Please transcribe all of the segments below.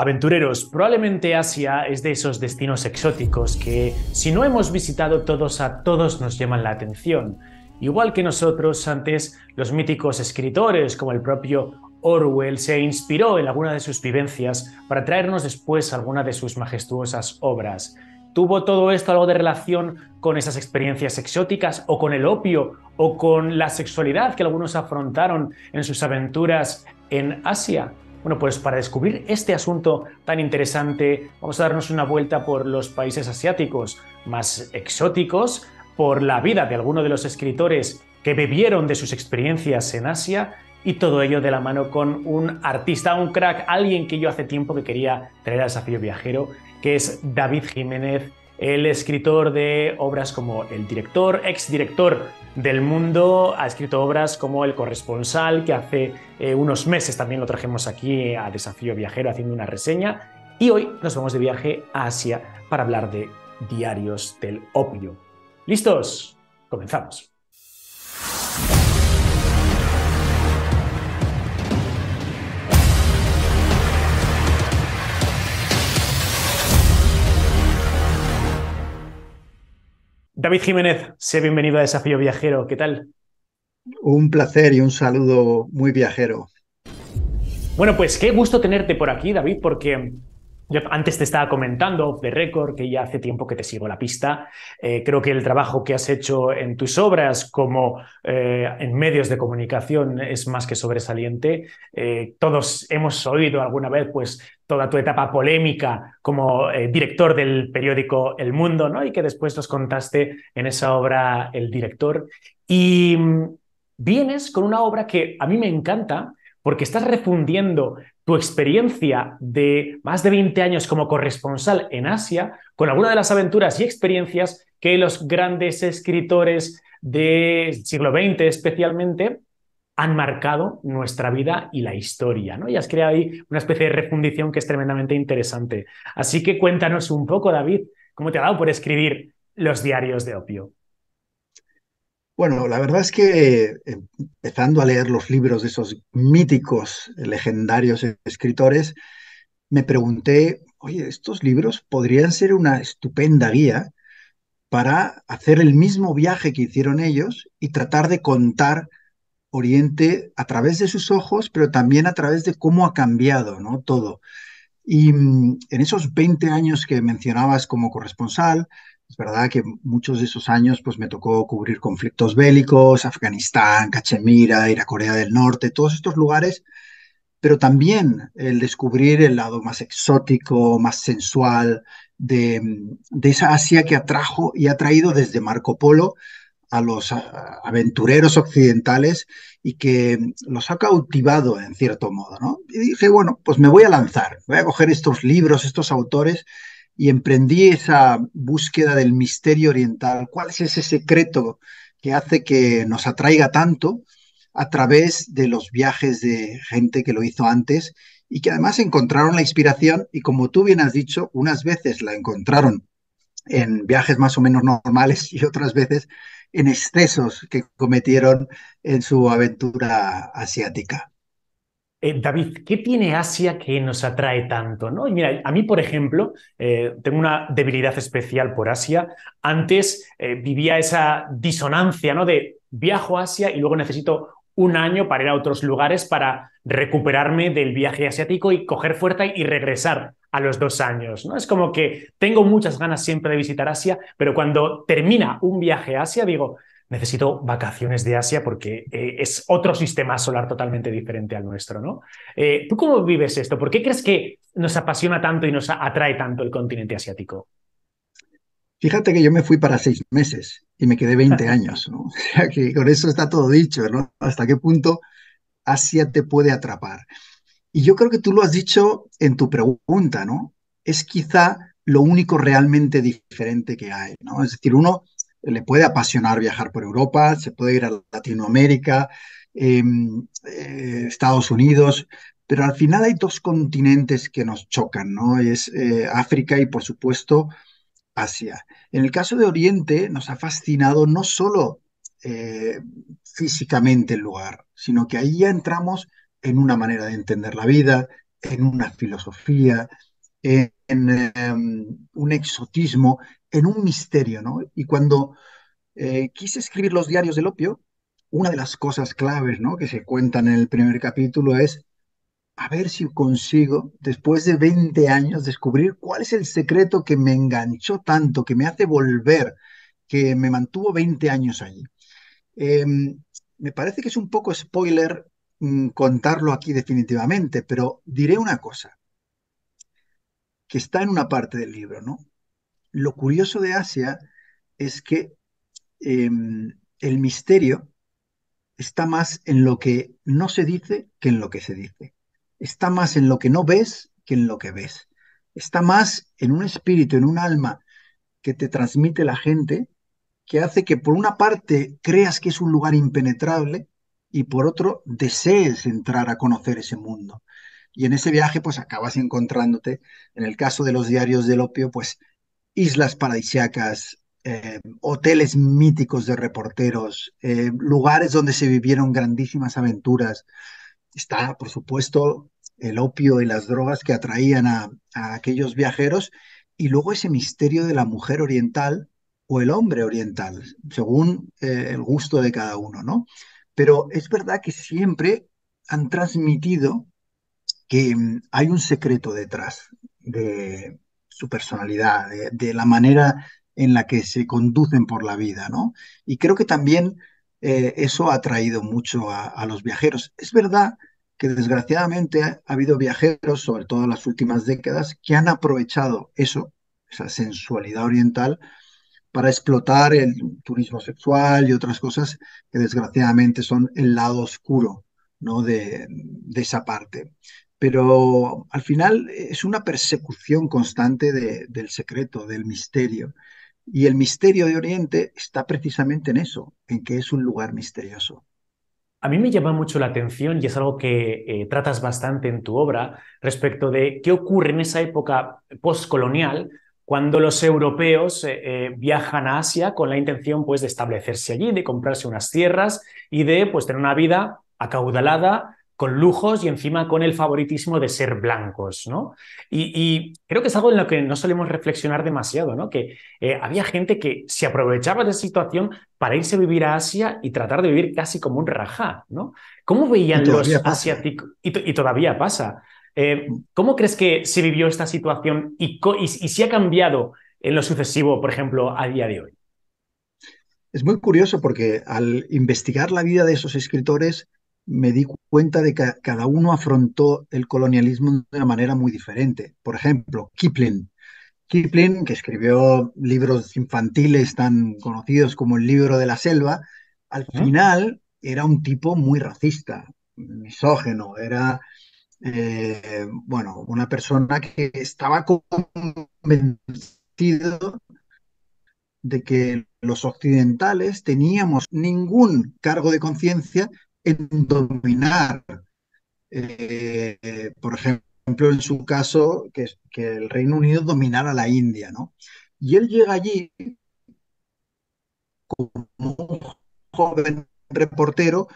Aventureros, probablemente Asia es de esos destinos exóticos que, si no hemos visitado todos, a todos nos llaman la atención. Igual que nosotros, antes los míticos escritores como el propio Orwell se inspiró en alguna de sus vivencias para traernos después alguna de sus majestuosas obras. ¿Tuvo todo esto algo de relación con esas experiencias exóticas o con el opio o con la sexualidad que algunos afrontaron en sus aventuras en Asia? Bueno, pues para descubrir este asunto tan interesante, vamos a darnos una vuelta por los países asiáticos más exóticos, por la vida de algunos de los escritores que bebieron de sus experiencias en Asia y todo ello de la mano con un artista, un crack, alguien que yo hace tiempo que quería traer al Desafío Viajero, que es David Jiménez, el escritor de obras como El Director, exdirector del Mundo, ha escrito obras como El Corresponsal, que hace unos meses también lo trajimos aquí a Desafío Viajero haciendo una reseña, y hoy nos vamos de viaje a Asia para hablar de Diarios del Opio. ¿Listos? Comenzamos. David Jiménez, sé bienvenido a Desafío Viajero. ¿Qué tal? Un placer y un saludo muy viajero. Bueno, pues qué gusto tenerte por aquí, David, porque yo antes te estaba comentando off the record que ya hace tiempo que te sigo la pista. Creo que el trabajo que has hecho en tus obras como en medios de comunicación es más que sobresaliente. Todos hemos oído alguna vez pues toda tu etapa polémica como director del periódico El Mundo, ¿no? Y que después nos contaste en esa obra El Director. Y vienes con una obra que a mí me encanta porque estás refundiendo tu experiencia de más de 20 años como corresponsal en Asia con alguna de las aventuras y experiencias que los grandes escritores del siglo XX especialmente han marcado nuestra vida y la historia, ¿no? Y has creado ahí una especie de refundición que es tremendamente interesante. Así que cuéntanos un poco, David, ¿cómo te ha dado por escribir los diarios de Opio? Bueno, la verdad es que empezando a leer los libros de esos míticos, legendarios escritores, me pregunté, oye, estos libros podrían ser una estupenda guía para hacer el mismo viaje que hicieron ellos y tratar de contar Oriente a través de sus ojos, pero también a través de cómo ha cambiado, ¿no? Todo. Y en esos 20 años que mencionabas como corresponsal, es verdad que muchos de esos años pues me tocó cubrir conflictos bélicos, Afganistán, Cachemira, ir a Corea del Norte, todos estos lugares, pero también el descubrir el lado más exótico, más sensual de esa Asia que atrajo y ha traído desde Marco Polo a los aventureros occidentales y que los ha cautivado en cierto modo, ¿no? Y dije, bueno, pues me voy a lanzar, voy a coger estos libros, estos autores y emprendí esa búsqueda del misterio oriental. ¿Cuál es ese secreto que hace que nos atraiga tanto a través de los viajes de gente que lo hizo antes y que además encontraron la inspiración y como tú bien has dicho, unas veces la encontraron en viajes más o menos normales y otras veces en excesos que cometieron en su aventura asiática. David, ¿qué tiene Asia que nos atrae tanto, ¿no? Y mira, a mí, por ejemplo, tengo una debilidad especial por Asia. Antes vivía esa disonancia, ¿no? De viajo a Asia y luego necesito un año para ir a otros lugares para recuperarme del viaje asiático y coger fuerza y regresar a los 2 años, ¿no? Es como que tengo muchas ganas siempre de visitar Asia, pero cuando termina un viaje a Asia digo, necesito vacaciones de Asia porque es otro sistema solar totalmente diferente al nuestro, ¿no? ¿Tú cómo vives esto? ¿Por qué crees que nos apasiona tanto y nos atrae tanto el continente asiático? Fíjate que yo me fui para 6 meses y me quedé 20 años, ¿no? O sea que con eso está todo dicho, ¿no? Hasta qué punto Asia te puede atrapar. Y yo creo que tú lo has dicho en tu pregunta, ¿no? Es quizá lo único realmente diferente que hay, ¿no? Es decir, uno le puede apasionar viajar por Europa, se puede ir a Latinoamérica, eh, Estados Unidos, pero al final hay dos continentes que nos chocan, ¿no? Es África y, por supuesto, Asia. En el caso de Oriente, nos ha fascinado no solo eh, físicamente el lugar, sino que ahí ya entramos en una manera de entender la vida, en una filosofía, un exotismo, en un misterio, ¿no? Y cuando quise escribir los diarios del opio, una de las cosas claves, ¿no?, que se cuentan en el primer capítulo es a ver si consigo, después de 20 años, descubrir cuál es el secreto que me enganchó tanto, que me hace volver, que me mantuvo 20 años allí. Eh, Me parece que es un poco spoiler contarlo aquí definitivamente, pero diré una cosa, que está en una parte del libro, ¿no? Lo curioso de Asia es que eh, el misterio está más en lo que no se dice que en lo que se dice. Está más en lo que no ves que en lo que ves. Está más en un espíritu, en un alma que te transmite la gente, que hace que por una parte creas que es un lugar impenetrable y por otro desees entrar a conocer ese mundo. Y en ese viaje pues acabas encontrándote, en el caso de los diarios del opio, pues islas paradisíacas, hoteles míticos de reporteros, lugares donde se vivieron grandísimas aventuras. Está, por supuesto, el opio y las drogas que atraían a aquellos viajeros y luego ese misterio de la mujer oriental o el hombre oriental, según el gusto de cada uno, ¿no? Pero es verdad que siempre han transmitido que hay un secreto detrás de su personalidad, de la manera en la que se conducen por la vida, ¿no? Y creo que también eso ha atraído mucho a los viajeros. Es verdad que desgraciadamente ha habido viajeros, sobre todo en las últimas décadas, que han aprovechado eso, esa sensualidad oriental, para explotar el turismo sexual y otras cosas que desgraciadamente son el lado oscuro, ¿no?, de esa parte. Pero al final es una persecución constante del secreto, del misterio. Y el misterio de Oriente está precisamente en eso, en que es un lugar misterioso. A mí me llama mucho la atención y es algo que tratas bastante en tu obra respecto de qué ocurre en esa época postcolonial cuando los europeos viajan a Asia con la intención pues de establecerse allí, de comprarse unas tierras y de pues tener una vida acaudalada con lujos y encima con el favoritismo de ser blancos, ¿no? Y creo que es algo en lo que no solemos reflexionar demasiado, ¿no? Que había gente que se aprovechaba de esa situación para irse a vivir a Asia y tratar de vivir casi como un rajá, ¿no? ¿Cómo Y veían todavía los pasa. asiáticos? Y todavía pasa. ¿Cómo crees que se vivió esta situación y si ha cambiado en lo sucesivo, por ejemplo, a día de hoy? Es muy curioso porque al investigar la vida de esos escritores me di cuenta de que cada uno afrontó el colonialismo de una manera muy diferente. Por ejemplo, Kipling, que escribió libros infantiles tan conocidos como El libro de la selva, al ¿Mm? final era un tipo muy racista, misógeno, era bueno, una persona que estaba convencido de que los occidentales teníamos ningún cargo de conciencia en dominar, por ejemplo, en su caso, que el Reino Unido dominara la India, ¿no? Y él llega allí como un joven reportero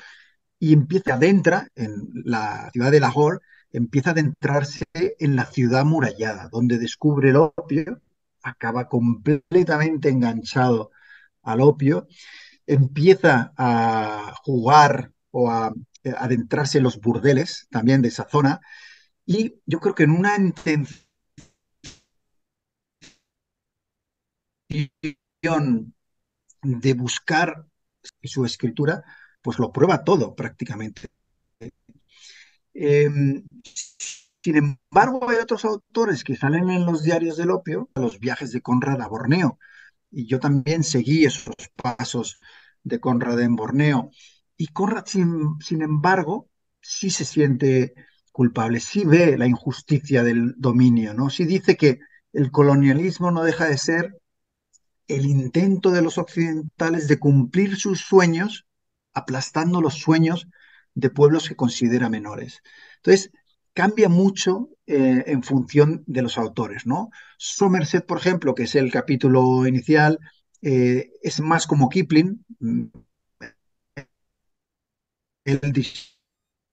y empieza adentra en la ciudad de Lahore, empieza a adentrarse en la ciudad murallada, donde descubre el opio, acaba completamente enganchado al opio, empieza a jugar o a adentrarse en los burdeles también de esa zona y yo creo que en una intención de buscar su escritura, pues lo prueba todo prácticamente. Eh, Sin embargo, hay otros autores que salen en los diarios del opio, los viajes de Conrad a Borneo, y yo también seguí esos pasos de Conrad en Borneo. Y Conrad, sin embargo, sí se siente culpable, sí ve la injusticia del dominio, ¿no? Sí dice que el colonialismo no deja de ser el intento de los occidentales de cumplir sus sueños, aplastando los sueños de pueblos que considera menores. Entonces, cambia mucho en función de los autores, ¿no? Somerset, por ejemplo, que es el capítulo inicial, es más como Kipling. Él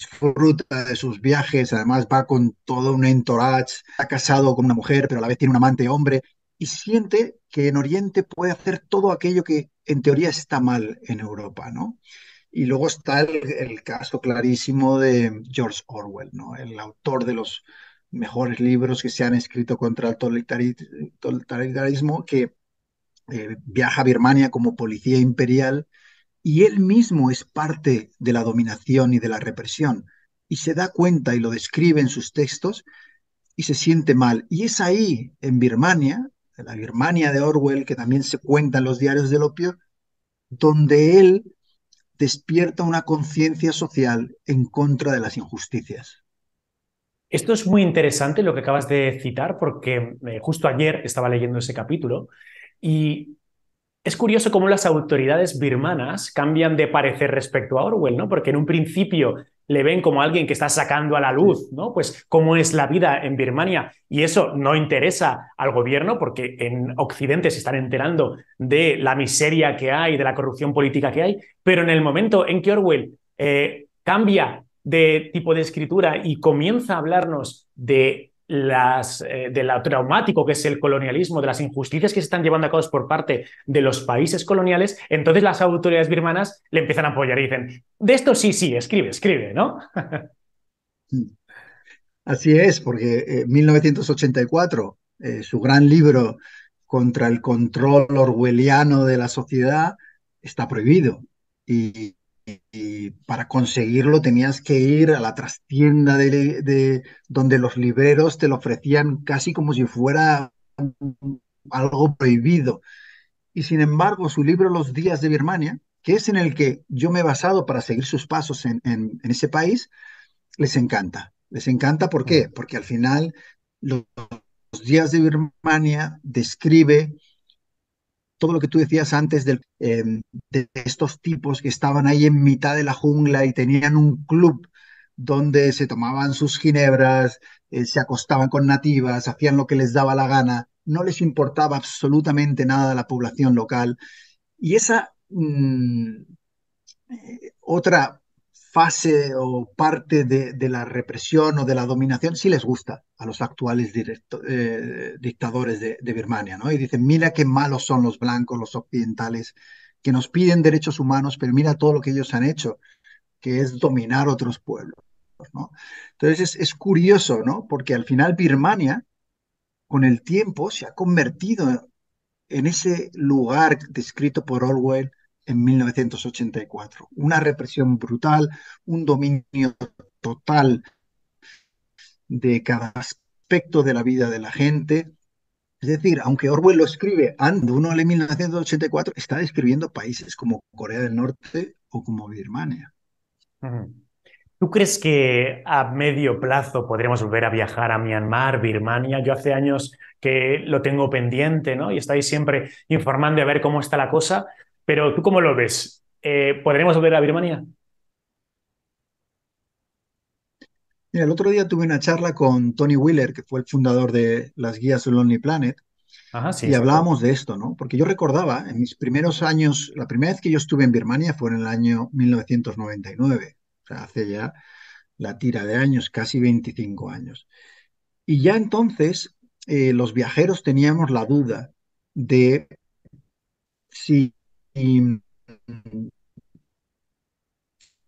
disfruta de sus viajes, además va con todo un entourage, está casado con una mujer, pero a la vez tiene un amante hombre, y siente que en Oriente puede hacer todo aquello que en teoría está mal en Europa, ¿no? Y luego está el caso clarísimo de George Orwell, ¿no? El autor de los mejores libros que se han escrito contra el totalitarismo, que viaja a Birmania como policía imperial y él mismo es parte de la dominación y de la represión y se da cuenta y lo describe en sus textos y se siente mal. Y es ahí, en Birmania, en la Birmania de Orwell, que también se cuenta en los diarios del opio, donde él despierta una conciencia social en contra de las injusticias. Esto es muy interesante lo que acabas de citar porque justo ayer estaba leyendo ese capítulo y es curioso cómo las autoridades birmanas cambian de parecer respecto a Orwell, ¿no? Porque en un principio le ven como alguien que está sacando a la Sí. luz, ¿no? Pues cómo es la vida en Birmania y eso no interesa al gobierno porque en Occidente se están enterando de la miseria que hay, de la corrupción política que hay, pero en el momento en que Orwell cambia de tipo de escritura y comienza a hablarnos de lo traumático que es el colonialismo, de las injusticias que se están llevando a cabo por parte de los países coloniales, entonces las autoridades birmanas le empiezan a apoyar y dicen, de esto sí, sí, escribe, escribe, ¿no? Así es, porque 1984, su gran libro contra el control orwelliano de la sociedad, está prohibido. Y, y para conseguirlo tenías que ir a la trastienda donde los libreros te lo ofrecían casi como si fuera algo prohibido. Y sin embargo, su libro Los días de Birmania, que es en el que yo me he basado para seguir sus pasos en ese país, les encanta. Les encanta, ¿por qué? Porque al final los días de Birmania describe todo lo que tú decías antes de estos tipos que estaban ahí en mitad de la jungla y tenían un club donde se tomaban sus ginebras, se acostaban con nativas, hacían lo que les daba la gana, no les importaba absolutamente nada a la población local. Y esa otra fase o parte de la represión o de la dominación sí les gusta a los actuales dictadores de Birmania, ¿no? Y dicen, mira qué malos son los blancos, los occidentales, que nos piden derechos humanos, pero mira todo lo que ellos han hecho, que es dominar otros pueblos, ¿no? Entonces es curioso, ¿no? Porque al final Birmania, con el tiempo, se ha convertido en ese lugar descrito por Orwell en 1984. Una represión brutal, un dominio total de cada aspecto de la vida de la gente. Es decir, aunque Orwell lo escribe antes, uno lee 1984, está describiendo países como Corea del Norte o como Birmania. ¿Tú crees que a medio plazo podremos volver a viajar a Myanmar, Birmania? Yo hace años que lo tengo pendiente, ¿no? Y estáis siempre informando a ver cómo está la cosa, pero ¿tú cómo lo ves? ¿Podremos volver a Birmania? Mira, el otro día tuve una charla con Tony Wheeler, que fue el fundador de las guías de Lonely Planet, Ajá, sí, y exacto. hablábamos de esto, ¿no? Porque yo recordaba, en mis primeros años, la primera vez que yo estuve en Birmania fue en el año 1999, o sea, hace ya la tira de años, casi 25 años. Y ya entonces los viajeros teníamos la duda de si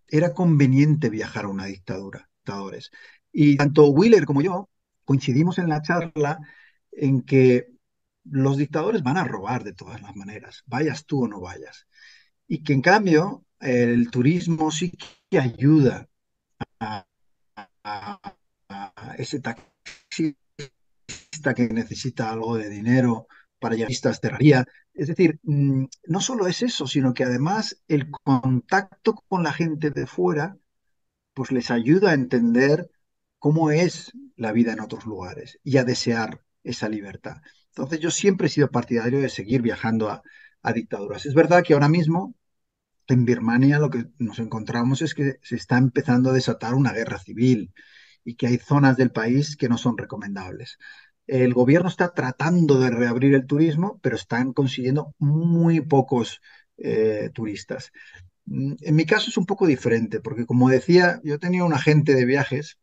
era conveniente viajar a una dictadura, dictadores. Y tanto Wheeler como yo coincidimos en la charla en que los dictadores van a robar de todas las maneras, vayas tú o no vayas. Y que en cambio el turismo sí que ayuda a, a- a ese taxista que necesita algo de dinero para llegar a vistas de terraría. Es decir, no solo es eso, sino que además el contacto con la gente de fuera pues les ayuda a entender cómo es la vida en otros lugares y a desear esa libertad. Entonces yo siempre he sido partidario de seguir viajando a dictaduras. Es verdad que ahora mismo en Birmania lo que nos encontramos es que se está empezando a desatar una guerra civil y que hay zonas del país que no son recomendables. El gobierno está tratando de reabrir el turismo, pero están consiguiendo muy pocos turistas. En mi caso es un poco diferente, porque como decía, yo tenía un agente de viajes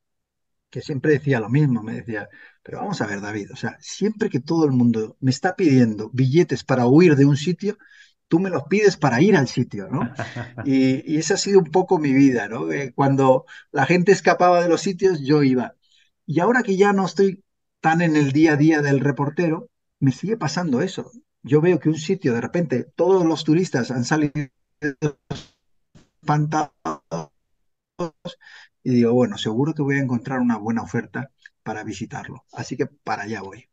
que siempre decía lo mismo, me decía, pero vamos a ver, David, o sea, siempre que todo el mundo me está pidiendo billetes para huir de un sitio, tú me los pides para ir al sitio, ¿no? Y esa ha sido un poco mi vida, ¿no? Cuando la gente escapaba de los sitios, yo iba. Y ahora que ya no estoy tan en el día a día del reportero, me sigue pasando eso. Yo veo que un sitio, de repente, todos los turistas han salido espantados y digo, bueno, seguro que voy a encontrar una buena oferta para visitarlo. Así que para allá voy.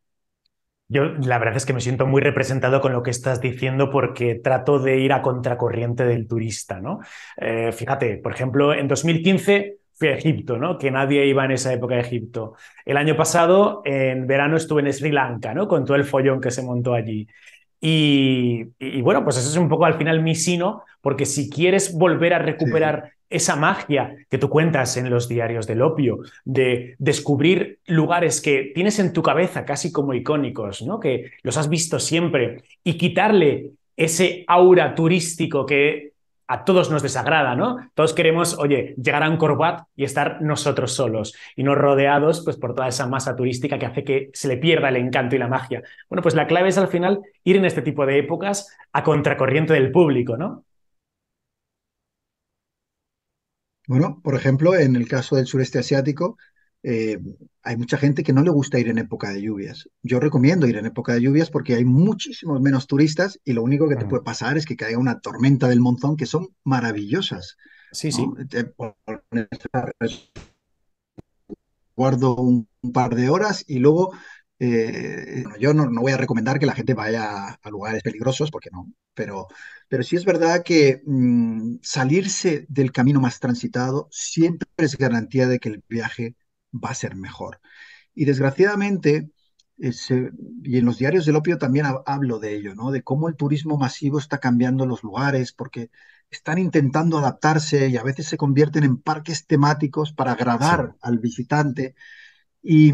Yo la verdad es que me siento muy representado con lo que estás diciendo porque trato de ir a contracorriente del turista, ¿no? Fíjate, por ejemplo, en 2015 fui a Egipto, ¿no? Que nadie iba en esa época a Egipto. El año pasado, en verano, estuve en Sri Lanka, ¿no? Con todo el follón que se montó allí. Y bueno, pues eso es un poco al final mi sino, porque si quieres volver a Sí, recuperar esa magia que tú cuentas en los diarios del opio, de descubrir lugares que tienes en tu cabeza casi como icónicos, ¿no? Que los has visto siempre, y quitarle ese aura turístico que a todos nos desagrada, ¿no? Todos queremos, oye, llegar a Angkor Wat y estar nosotros solos y no rodeados pues, por toda esa masa turística que hace que se le pierda el encanto y la magia. Bueno, pues la clave es al final ir en este tipo de épocas a contracorriente del público, ¿no? bueno, por ejemplo, en el caso del sureste asiático, eh, hay mucha gente que no le gusta ir en época de lluvias. Yo recomiendo ir en época de lluvias porque hay muchísimos menos turistas y lo único que te puede pasar es que caiga una tormenta del monzón que son maravillosas, Sí, ¿no? sí. Te pones a guardo un par de horas y luego bueno, yo no voy a recomendar que la gente vaya a lugares peligrosos porque no, pero sí es verdad que salirse del camino más transitado siempre es garantía de que el viaje va a ser mejor. Y desgraciadamente, y en los diarios del opio también hablo de ello, ¿no? De cómo el turismo masivo está cambiando los lugares porque están intentando adaptarse y a veces se convierten en parques temáticos para Sí. agradar al visitante y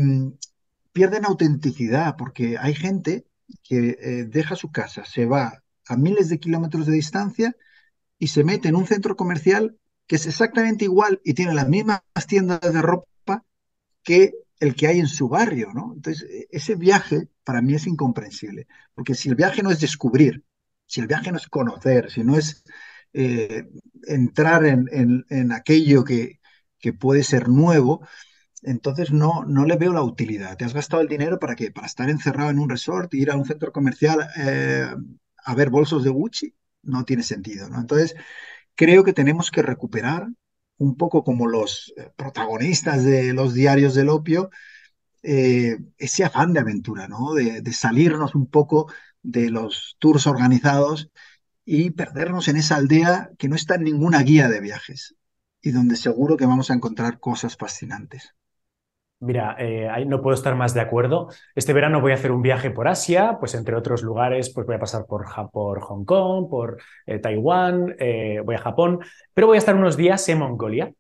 pierden autenticidad porque hay gente que deja su casa, se va a miles de kilómetros de distancia y se mete en un centro comercial que es exactamente igual y tiene las mismas tiendas de ropa que el que hay en su barrio, ¿no? Entonces, ese viaje para mí es incomprensible, porque si el viaje no es descubrir, si el viaje no es conocer, si no es eh, entrar en aquello que puede ser nuevo, entonces no le veo la utilidad. ¿Te has gastado el dinero para qué? ¿Para estar encerrado en un resort, ir a un centro comercial a ver bolsos de Gucci? No tiene sentido, ¿no? Entonces, creo que tenemos que recuperar un poco como los protagonistas de los diarios del opio, ese afán de aventura, ¿no? De salirnos un poco de los tours organizados y perdernos en esa aldea que no está en ninguna guía de viajes y donde seguro que vamos a encontrar cosas fascinantes. Mira, ahí no puedo estar más de acuerdo. Este verano voy a hacer un viaje por Asia, pues entre otros lugares, pues voy a pasar por Hong Kong, por Taiwán, voy a Japón, pero voy a estar unos días en Mongolia.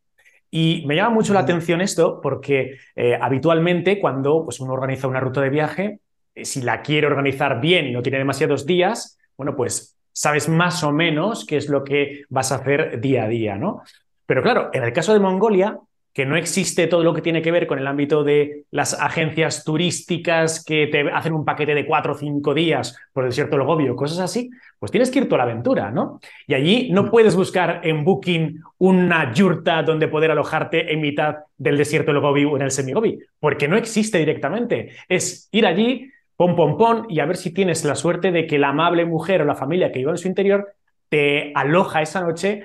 Y me llama mucho la Ujú. atención esto porque habitualmente cuando pues, uno organiza una ruta de viaje, si la quiere organizar bien y no tiene demasiados días, bueno, pues sabes más o menos qué es lo que vas a hacer día a día, ¿no? Pero claro, en el caso de Mongolia, que no existe todo lo que tiene que ver con el ámbito de las agencias turísticas que te hacen un paquete de 4 o 5 días por el desierto del Gobi o cosas así, pues tienes que ir toda la aventura, ¿no? Y allí no Mm. puedes buscar en Booking una yurta donde poder alojarte en mitad del desierto del Gobi o en el semi-Gobi, porque no existe directamente. Es ir allí, pom, pom, pom, y a ver si tienes la suerte de que la amable mujer o la familia que viva en su interior te aloja esa noche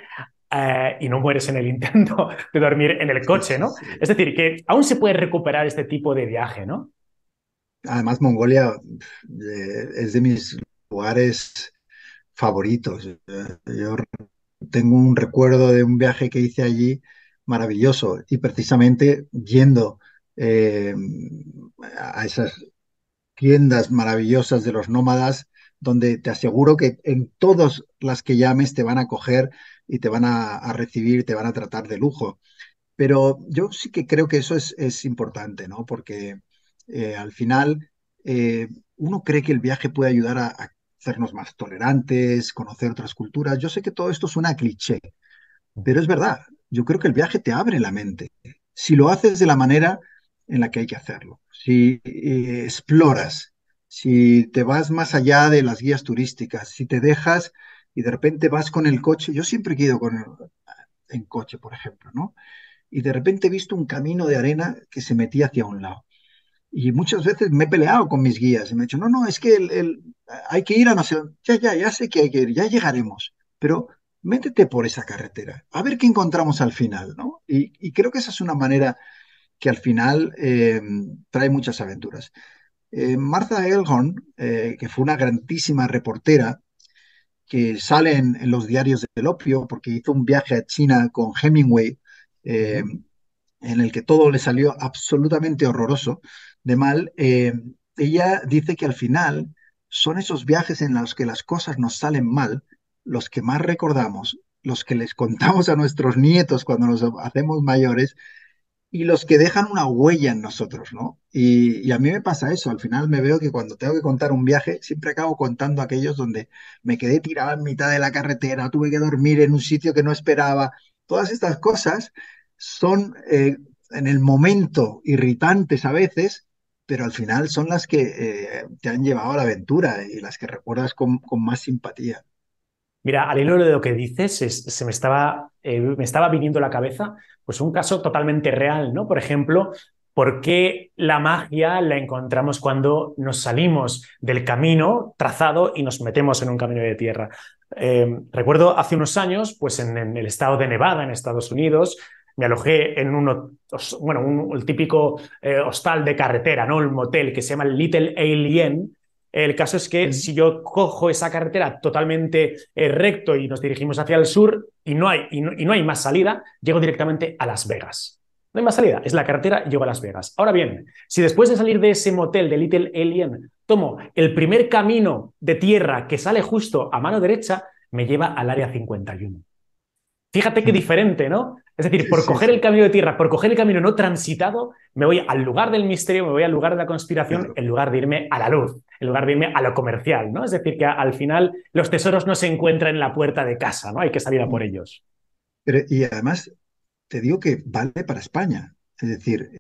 y no mueres en el intento de dormir en el Sí, coche, sí, ¿no? sí. Es decir, que aún se puede recuperar este tipo de viaje, ¿no? Además, Mongolia es de mis lugares favoritos. Yo tengo un recuerdo de un viaje que hice allí maravilloso y precisamente yendo eh, a esas tiendas maravillosas de los nómadas, donde te aseguro que en todas las que llames te van a coger y te van a recibir, te van a tratar de lujo. Pero yo sí que creo que eso es importante, ¿no? Porque al final uno cree que el viaje puede ayudar a hacernos más tolerantes, conocer otras culturas. Yo sé que todo esto suena a cliché, pero es verdad. Yo creo que el viaje te abre la mente. Si lo haces de la manera en la que hay que hacerlo, si exploras, si te vas más allá de las guías turísticas, si te dejas y de repente vas con el coche. Yo siempre he ido en coche, por ejemplo, ¿no? Y de repente he visto un camino de arena que se metía hacia un lado. Y muchas veces me he peleado con mis guías y me he dicho, no, no, es que hay que ir a no sé dónde. Ya sé que hay que ir, ya llegaremos, pero métete por esa carretera, a ver qué encontramos al final, ¿no? Y creo que esa es una manera que al final trae muchas aventuras. Martha Gellhorn, que fue una grandísima reportera, que sale en los diarios del opio, porque hizo un viaje a China con Hemingway, eh, Ujú. en el que todo le salió absolutamente horroroso de mal. Ella dice que al final son esos viajes en los que las cosas nos salen mal los que más recordamos, los que les contamos a nuestros nietos cuando nos hacemos mayores y los que dejan una huella en nosotros, ¿no? Y a mí me pasa eso, al final me veo que cuando tengo que contar un viaje, siempre acabo contando aquellos donde me quedé tirado en mitad de la carretera, tuve que dormir en un sitio que no esperaba. Todas estas cosas son en el momento irritantes a veces, pero al final son las que te han llevado a la aventura y las que recuerdas con más simpatía. Mira, al hilo de lo que dices, me estaba viniendo a la cabeza pues un caso totalmente real, ¿no? Por ejemplo, ¿por qué la magia la encontramos cuando nos salimos del camino trazado y nos metemos en un camino de tierra? Recuerdo hace unos años, pues en el estado de Nevada, en Estados Unidos, me alojé en el típico hostal de carretera, ¿no? Un motel que se llama Little Alien. El caso es que Sí. si yo cojo esa carretera totalmente recto y nos dirigimos hacia el sur y no hay más salida, llego directamente a Las Vegas. No hay más salida, es la carretera y llego a Las Vegas. Ahora bien, si después de salir de ese motel de Little Alien tomo el primer camino de tierra que sale justo a mano derecha, me lleva al área 51. Fíjate qué diferente, ¿no? Es decir, Sí, por sí, coger el sí, camino de tierra, por coger el camino no transitado, me voy al lugar del misterio, me voy al lugar de la conspiración, claro. en lugar de irme a la luz, en lugar de irme a lo comercial, ¿no? Es decir, que al final los tesoros no se encuentran en la puerta de casa, ¿no? Hay que salir a por ellos. Y además te digo que vale para España. Es decir,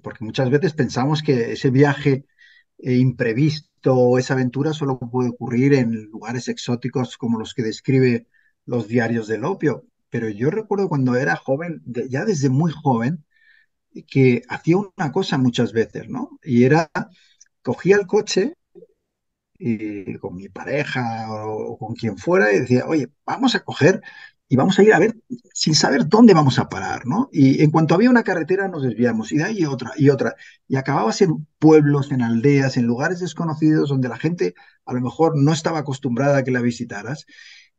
porque muchas veces pensamos que ese viaje imprevisto o esa aventura solo puede ocurrir en lugares exóticos como los que describe los diarios del opio. Pero yo recuerdo cuando era joven, ya desde muy joven, que hacía una cosa muchas veces, ¿no? Y era, cogía el coche y con mi pareja o con quien fuera y decía, oye, vamos a coger y vamos a ir a ver sin saber dónde vamos a parar, ¿no? Y en cuanto había una carretera nos desviamos y de ahí otra y otra. Y acababas en pueblos, en aldeas, en lugares desconocidos donde la gente a lo mejor no estaba acostumbrada a que la visitaras.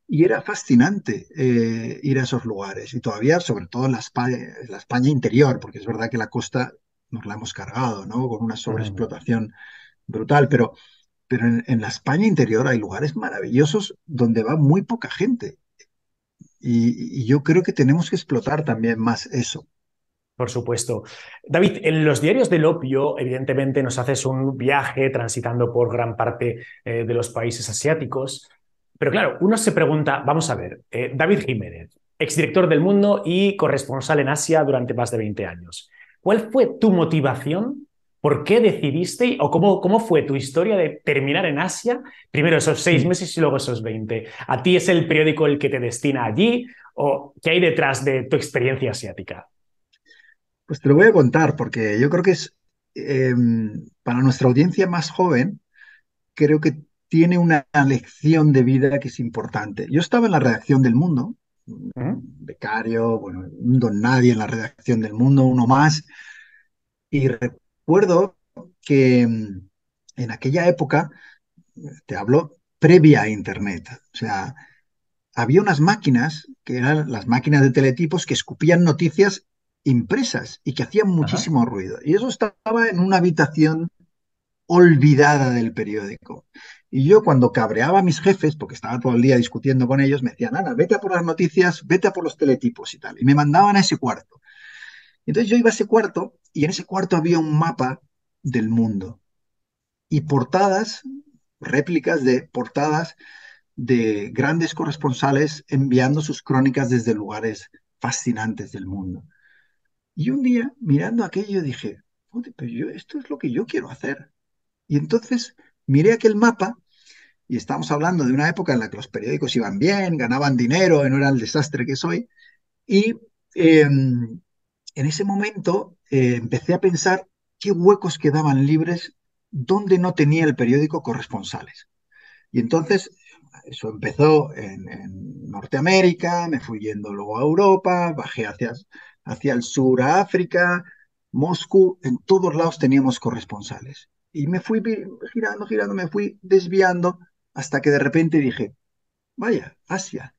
Y era fascinante ir a esos lugares. Y todavía, sobre todo en la España interior, porque es verdad que la costa nos la hemos cargado, ¿no? Con una Ujú. sobreexplotación brutal, pero en la España interior hay lugares maravillosos donde va muy poca gente. Y yo creo que tenemos que explotar también más eso. Por supuesto. David, en los diarios del opio, evidentemente nos haces un viaje transitando por gran parte de los países asiáticos, pero claro, uno se pregunta, vamos a ver, David Jiménez, exdirector del Mundo y corresponsal en Asia durante más de 20 años. ¿Cuál fue tu motivación? ¿Por qué decidiste o cómo fue tu historia de terminar en Asia? Primero esos 6 meses y luego esos 20. ¿A ti es el periódico el que te destina allí o qué hay detrás de tu experiencia asiática? Pues te lo voy a contar porque yo creo que es, eh, para nuestra audiencia más joven, creo que tiene una lección de vida que es importante. Yo estaba en la redacción del Mundo, ¿Mm? becario, bueno, un don nadie en la redacción del Mundo, uno más, y recuerdo que en aquella época, te hablo previa a Internet, o sea, había unas máquinas que eran las máquinas de teletipos que escupían noticias impresas y que hacían Ajá. muchísimo ruido. Y eso estaba en una habitación olvidada del periódico. Y yo cuando cabreaba a mis jefes, porque estaba todo el día discutiendo con ellos, me decían, Ana, vete a por las noticias, vete a por los teletipos y tal. Y me mandaban a ese cuarto. Entonces yo iba a ese cuarto y en ese cuarto había un mapa del mundo y portadas. réplicas de portadas de grandes corresponsales enviando sus crónicas desde lugares fascinantes del mundo. Y un día, mirando aquello, dije, "Joder, pero esto es lo que yo quiero hacer". Y entonces miré aquel mapa, y estamos hablando de una época en la que los periódicos iban bien, ganaban dinero, no era el desastre que es hoy. Y en ese momento empecé a pensar qué huecos quedaban libres donde no tenía el periódico corresponsales. Y entonces eso empezó en Norteamérica, me fui yendo luego a Europa, bajé hacia el sur a África, Moscú, en todos lados teníamos corresponsales. Y me fui girando, girando, me fui desviando hasta que de repente dije, vaya, Asia,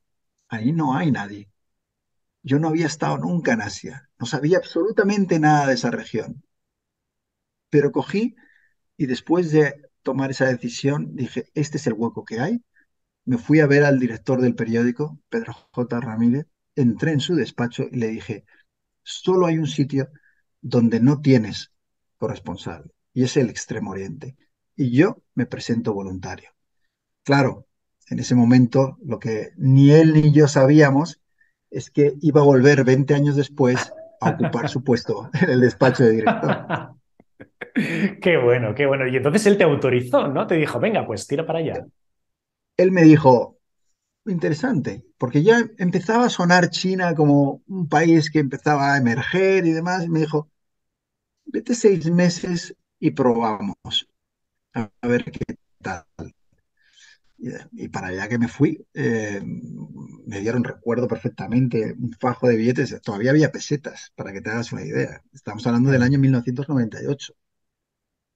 ahí no hay nadie. Yo no había estado nunca en Asia, no sabía absolutamente nada de esa región, pero cogí y después de tomar esa decisión dije, este es el hueco que hay. Me fui a ver al director del periódico, Pedro J. Ramírez, entré en su despacho y le dije, solo hay un sitio donde no tienes corresponsal, y es el Extremo Oriente. Y yo me presento voluntario. Claro, en ese momento lo que ni él ni yo sabíamos es que iba a volver 20 años después a ocupar su puesto en el despacho de director. Qué bueno, qué bueno. Y entonces él te autorizó, ¿no? Te dijo, venga, pues tira para allá. Él me dijo, interesante, porque ya empezaba a sonar China como un país que empezaba a emerger y demás, y me dijo, vete 6 meses y probamos, a ver qué tal. Y para allá que me fui, me dieron, recuerdo perfectamente, un fajo de billetes, todavía había pesetas, para que te hagas una idea. Estamos hablando del Mm. año 1998.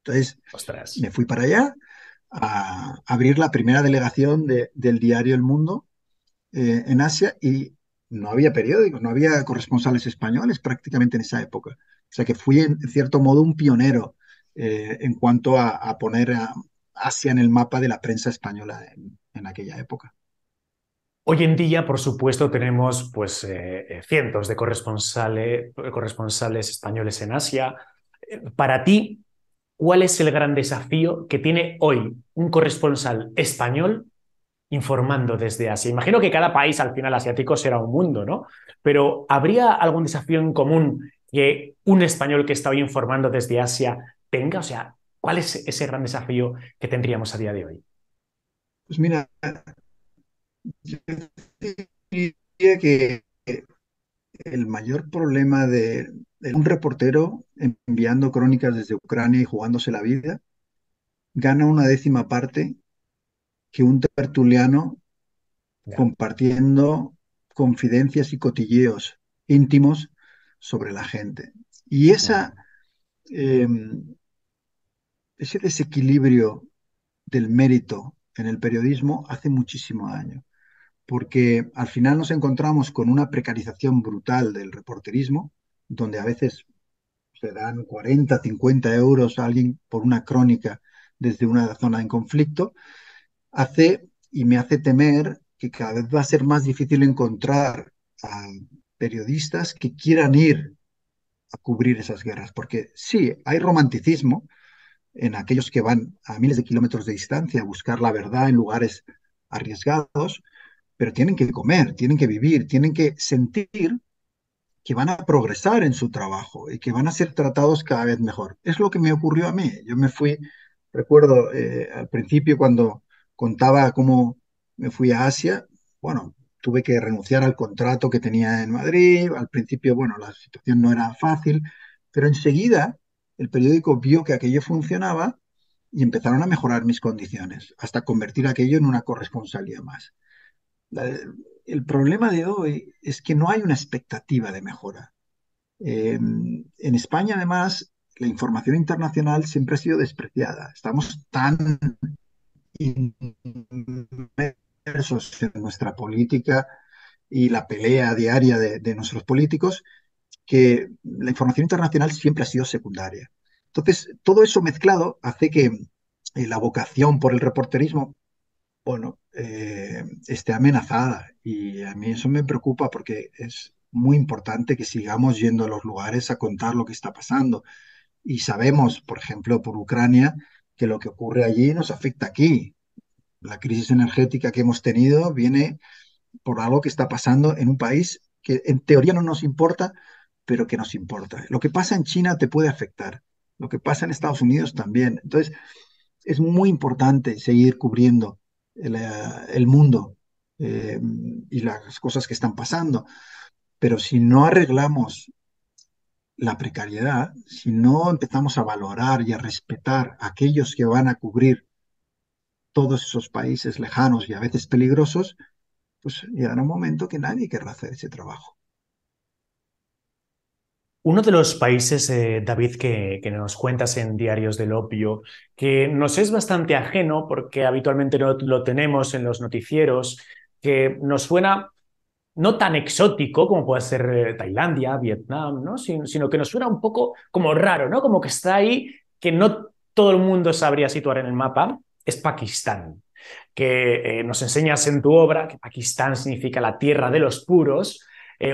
Entonces, Ostras. me fui para allá a abrir la primera delegación del diario El Mundo en Asia, y no había periódicos, no había corresponsales españoles prácticamente en esa época. O sea que fui en cierto modo un pionero en cuanto a poner a Asia en el mapa de la prensa española en aquella época. Hoy en día, por supuesto, tenemos pues cientos de corresponsales españoles en Asia. Para ti, ¿cuál es el gran desafío que tiene hoy un corresponsal español informando desde Asia? Imagino que cada país al final asiático será un mundo, ¿no? Pero ¿habría algún desafío en común que un español que está hoy informando desde Asia tenga? O sea, ¿cuál es ese gran desafío que tendríamos a día de hoy? Pues mira, yo diría que el mayor problema de un reportero enviando crónicas desde Ucrania y jugándose la vida gana una décima parte que un tertuliano Ya. compartiendo confidencias y cotilleos íntimos sobre la gente. Y Mm. eh, ese desequilibrio del mérito en el periodismo hace muchísimo daño, porque al final nos encontramos con una precarización brutal del reporterismo, donde a veces se dan 40, 50 euros a alguien por una crónica desde una zona en conflicto, hace y me hace temer que cada vez va a ser más difícil encontrar a periodistas que quieran ir a cubrir esas guerras, porque sí, hay romanticismo en aquellos que van a miles de kilómetros de distancia a buscar la verdad en lugares arriesgados, pero tienen que comer, tienen que vivir, tienen que sentir que van a progresar en su trabajo y que van a ser tratados cada vez mejor. Es lo que me ocurrió a mí. Yo me fui, recuerdo al principio cuando contaba cómo me fui a Asia, bueno, tuve que renunciar al contrato que tenía en Madrid. Al principio, bueno, la situación no era fácil, pero enseguida el periódico vio que aquello funcionaba y empezaron a mejorar mis condiciones, hasta convertir aquello en una corresponsalía más. La- el problema de hoy es que no hay una expectativa de mejora. En España, además, la información internacional siempre ha sido despreciada. Estamos tan inmersos en nuestra política y la pelea diaria de nuestros políticos que la información internacional siempre ha sido secundaria. Entonces, todo eso mezclado hace que la vocación por el reporterismo, bueno, esté amenazada. Y a mí eso me preocupa porque es muy importante que sigamos yendo a los lugares a contar lo que está pasando. Y sabemos, por ejemplo, por Ucrania, que lo que ocurre allí nos afecta aquí. La crisis energética que hemos tenido viene por algo que está pasando en un país que en teoría no nos importa, pero que nos importa. Lo que pasa en China te puede afectar, lo que pasa en Estados Unidos también. Entonces, es muy importante seguir cubriendo el mundo y las cosas que están pasando, pero si no arreglamos la precariedad, si no empezamos a valorar y a respetar a aquellos que van a cubrir todos esos países lejanos y a veces peligrosos, pues llegará un momento que nadie querrá hacer ese trabajo. Uno de los países, David, que nos cuentas en Diarios del Opio, que nos es bastante ajeno porque habitualmente no lo tenemos en los noticieros, que nos suena no tan exótico como puede ser Tailandia, Vietnam, ¿no? Sino que nos suena un poco como raro, ¿no? Como que está ahí, que no todo el mundo sabría situar en el mapa, es Pakistán, que nos enseñas en tu obra que Pakistán significa la tierra de los puros,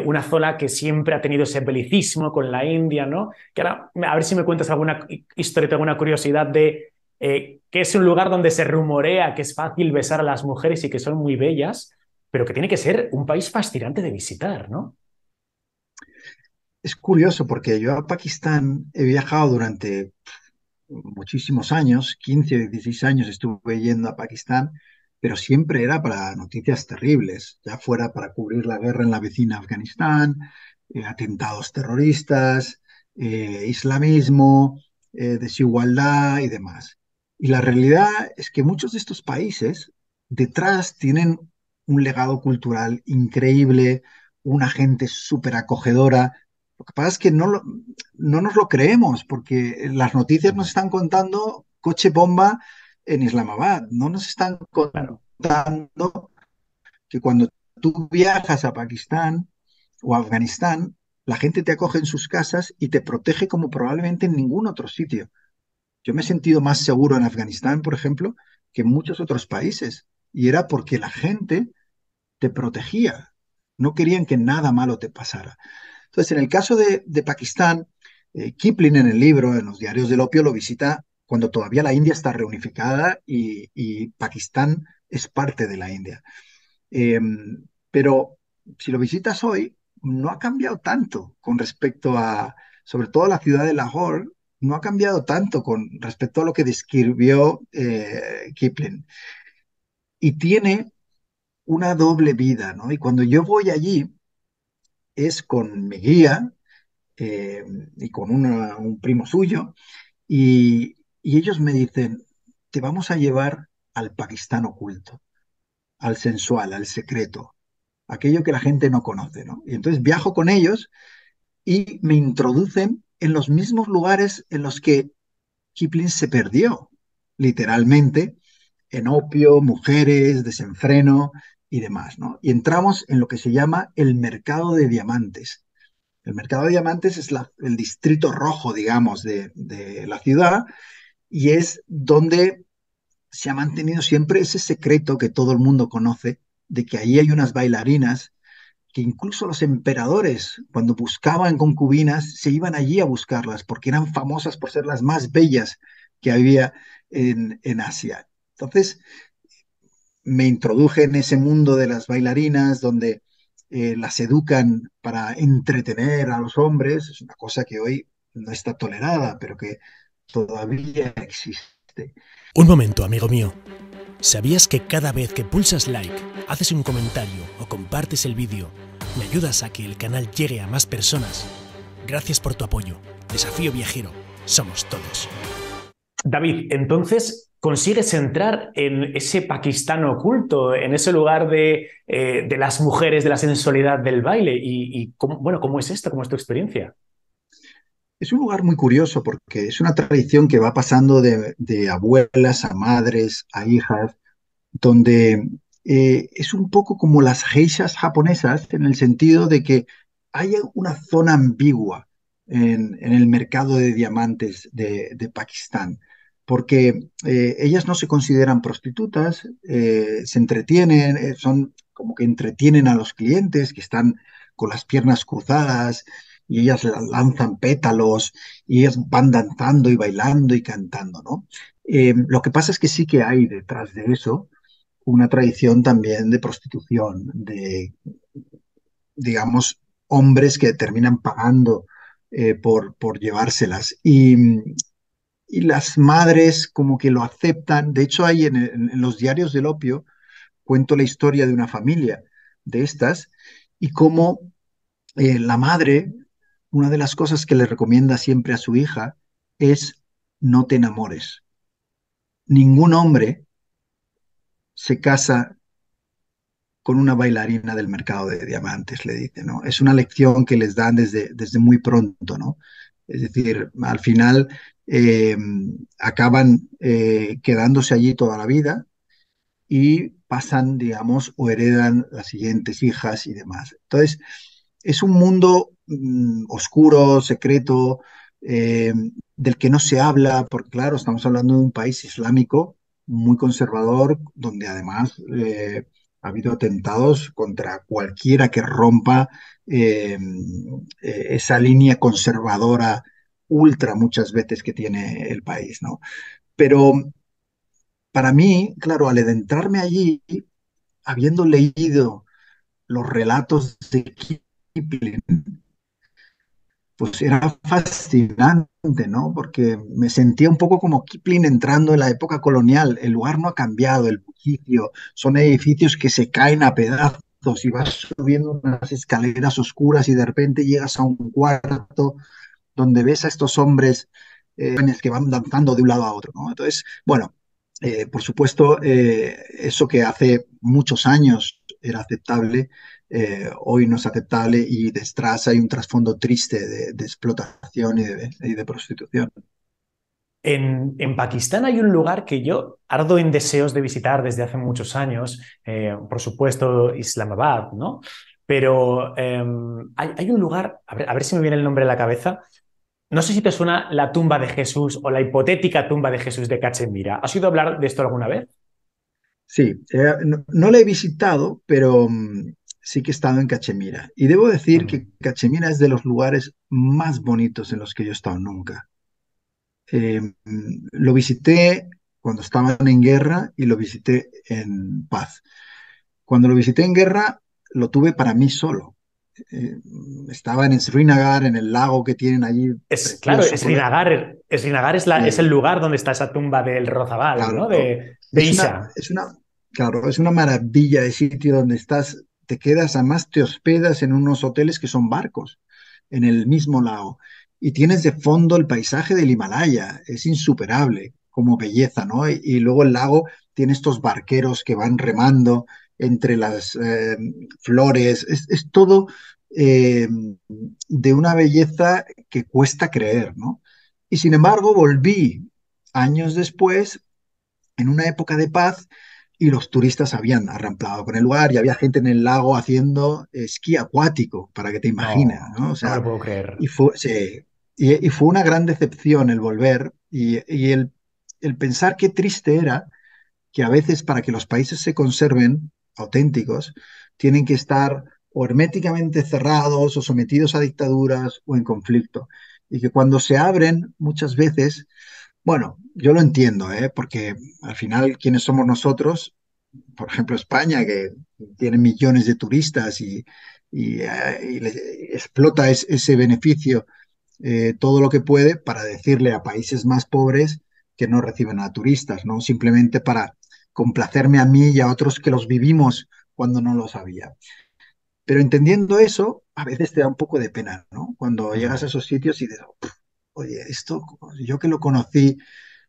una zona que siempre ha tenido ese belicismo con la India, ¿no? Que ahora, a ver si me cuentas alguna historia, alguna curiosidad de que es un lugar donde se rumorea que es fácil besar a las mujeres y que son muy bellas, pero que tiene que ser un país fascinante de visitar, ¿no? Es curioso porque yo a Pakistán he viajado durante muchísimos años, 15 o 16 años estuve yendo a Pakistán, pero siempre era para noticias terribles, ya fuera para cubrir la guerra en la vecina Afganistán, atentados terroristas, islamismo, desigualdad y demás. Y la realidad es que muchos de estos países detrás tienen un legado cultural increíble, una gente súper acogedora. Lo que pasa es que no nos lo creemos porque las noticias nos están contando coche bomba en Islamabad, no nos están Claro. contando que cuando tú viajas a Pakistán o a Afganistán, la gente te acoge en sus casas y te protege como probablemente en ningún otro sitio. Yo me he sentido más seguro en Afganistán, por ejemplo, que en muchos otros países. Y era porque la gente te protegía. No querían que nada malo te pasara. Entonces, en el caso de Pakistán, Kipling en el libro, en los diarios del opio, lo visita cuando todavía la India está reunificada y Pakistán es parte de la India. Eh, pero si lo visitas hoy, no ha cambiado tanto con respecto a, sobre todo la ciudad de Lahore, no ha cambiado tanto con respecto a lo que describió Kipling. Y tiene una doble vida, ¿no? Y cuando yo voy allí es con mi guía eh, y con un primo suyo y ellos me dicen, te vamos a llevar al Pakistán oculto, al sensual, al secreto, aquello que la gente no conoce, ¿no? Y entonces viajo con ellos y me introducen en los mismos lugares en los que Kipling se perdió, literalmente, en opio, mujeres, desenfreno y demás, ¿no? Y entramos en lo que se llama el mercado de diamantes. El mercado de diamantes es el distrito rojo, digamos, de la ciudad y es donde se ha mantenido siempre ese secreto que todo el mundo conoce de que ahí hay unas bailarinas que incluso los emperadores, cuando buscaban concubinas, se iban allí a buscarlas porque eran famosas por ser las más bellas que había en Asia. Entonces, me introduje en ese mundo de las bailarinas donde las educan para entretener a los hombres. Es una cosa que hoy no está tolerada, pero que todavía existe. Un momento, amigo mío. ¿Sabías que cada vez que pulsas like, haces un comentario o compartes el vídeo, me ayudas a que el canal llegue a más personas? Gracias por tu apoyo. Desafío Viajero. Somos todos. David, entonces consigues entrar en ese Pakistán oculto, en ese lugar de las mujeres, de la sensualidad del baile. Y cómo, bueno, ¿cómo es esto? ¿Cómo es tu experiencia? Es un lugar muy curioso porque es una tradición que va pasando de abuelas a madres, a hijas, donde es un poco como las geishas japonesas en el sentido de que hay una zona ambigua en el mercado de diamantes de Pakistán, porque ellas no se consideran prostitutas, se entretienen, son como que entretienen a los clientes que están con las piernas cruzadas y ellas lanzan pétalos y ellas van danzando y bailando y cantando, ¿no? Lo que pasa es que sí que hay detrás de eso una tradición también de prostitución, de, digamos, hombres que terminan pagando por llevárselas. Y las madres como que lo aceptan. De hecho, hay en los diarios del opio, cuento la historia de una familia de estas y cómo la madre, una de las cosas que le recomienda siempre a su hija es no te enamores. Ningún hombre se casa con una bailarina del mercado de diamantes, le dice, ¿no? Es una lección que les dan desde muy pronto, ¿no? Es decir, al final eh, acaban quedándose allí toda la vida y pasan, digamos, o heredan las siguientes hijas y demás. Entonces, es un mundo oscuro, secreto, del que no se habla, porque claro, estamos hablando de un país islámico muy conservador, donde además ha habido atentados contra cualquiera que rompa esa línea conservadora ultra muchas veces que tiene el país, ¿no? Pero para mí, claro, al adentrarme allí, habiendo leído los relatos de Kipling, pues era fascinante, ¿no? Porque me sentía un poco como Kipling entrando en la época colonial. El lugar no ha cambiado, el bullicio, son edificios que se caen a pedazos y vas subiendo unas escaleras oscuras y de repente llegas a un cuarto donde ves a estos hombres que van danzando de un lado a otro, ¿no? Entonces, bueno, por supuesto, eso que hace muchos años era aceptable, hoy no es aceptable y detrás hay un trasfondo triste de explotación y de prostitución. En Pakistán hay un lugar que yo ardo en deseos de visitar desde hace muchos años, por supuesto Islamabad, ¿no? Pero hay un lugar, a ver si me viene el nombre a la cabeza. No sé si te suena la tumba de Jesús o la hipotética tumba de Jesús de Cachemira. ¿Has oído hablar de esto alguna vez? Sí, no la he visitado, pero sí que he estado en Cachemira. Y debo decir que Mm. Cachemira es de los lugares más bonitos en los que yo he estado nunca. Lo visité cuando estaban en guerra y lo visité en paz. Cuando lo visité en guerra, lo tuve para mí solo. Eh, Estaba en Srinagar, en el lago que tienen allí, Claro, precioso. Srinagar es el Eh, lugar donde está esa tumba del Rozabal, ¿no? claro, De Isha. claro, es una maravilla de sitio donde estás, te quedas, además te hospedas en unos hoteles que son barcos, en el mismo lago. Y tienes de fondo el paisaje del Himalaya, es insuperable como belleza, ¿no? Y luego el lago tiene estos barqueros que van remando entre las flores, es todo eh, de una belleza que cuesta creer, ¿no? Y sin embargo, volví años después en una época de paz y los turistas habían arramplado con el lugar y había gente en el lago haciendo esquí acuático, para que te imagines, No, ¿no? O no me lo sea, puedo creer. sí, y fue una gran decepción el volver y el pensar qué triste era que a veces para que los países se conserven auténticos, tienen que estar o herméticamente cerrados o sometidos a dictaduras o en conflicto. Y que cuando se abren, muchas veces bueno, yo lo entiendo, ¿eh? Porque al final, ¿quiénes somos nosotros? Por ejemplo, España, que tiene millones de turistas y explota ese beneficio todo lo que puede para decirle a países más pobres que no reciben a turistas, ¿no? Simplemente para complacerme a mí y a otros que los vivimos cuando no lo sabía. Pero entendiendo eso, a veces te da un poco de pena, ¿no? Cuando llegas a Mm. esos sitios y dices, oye, esto, yo que lo conocí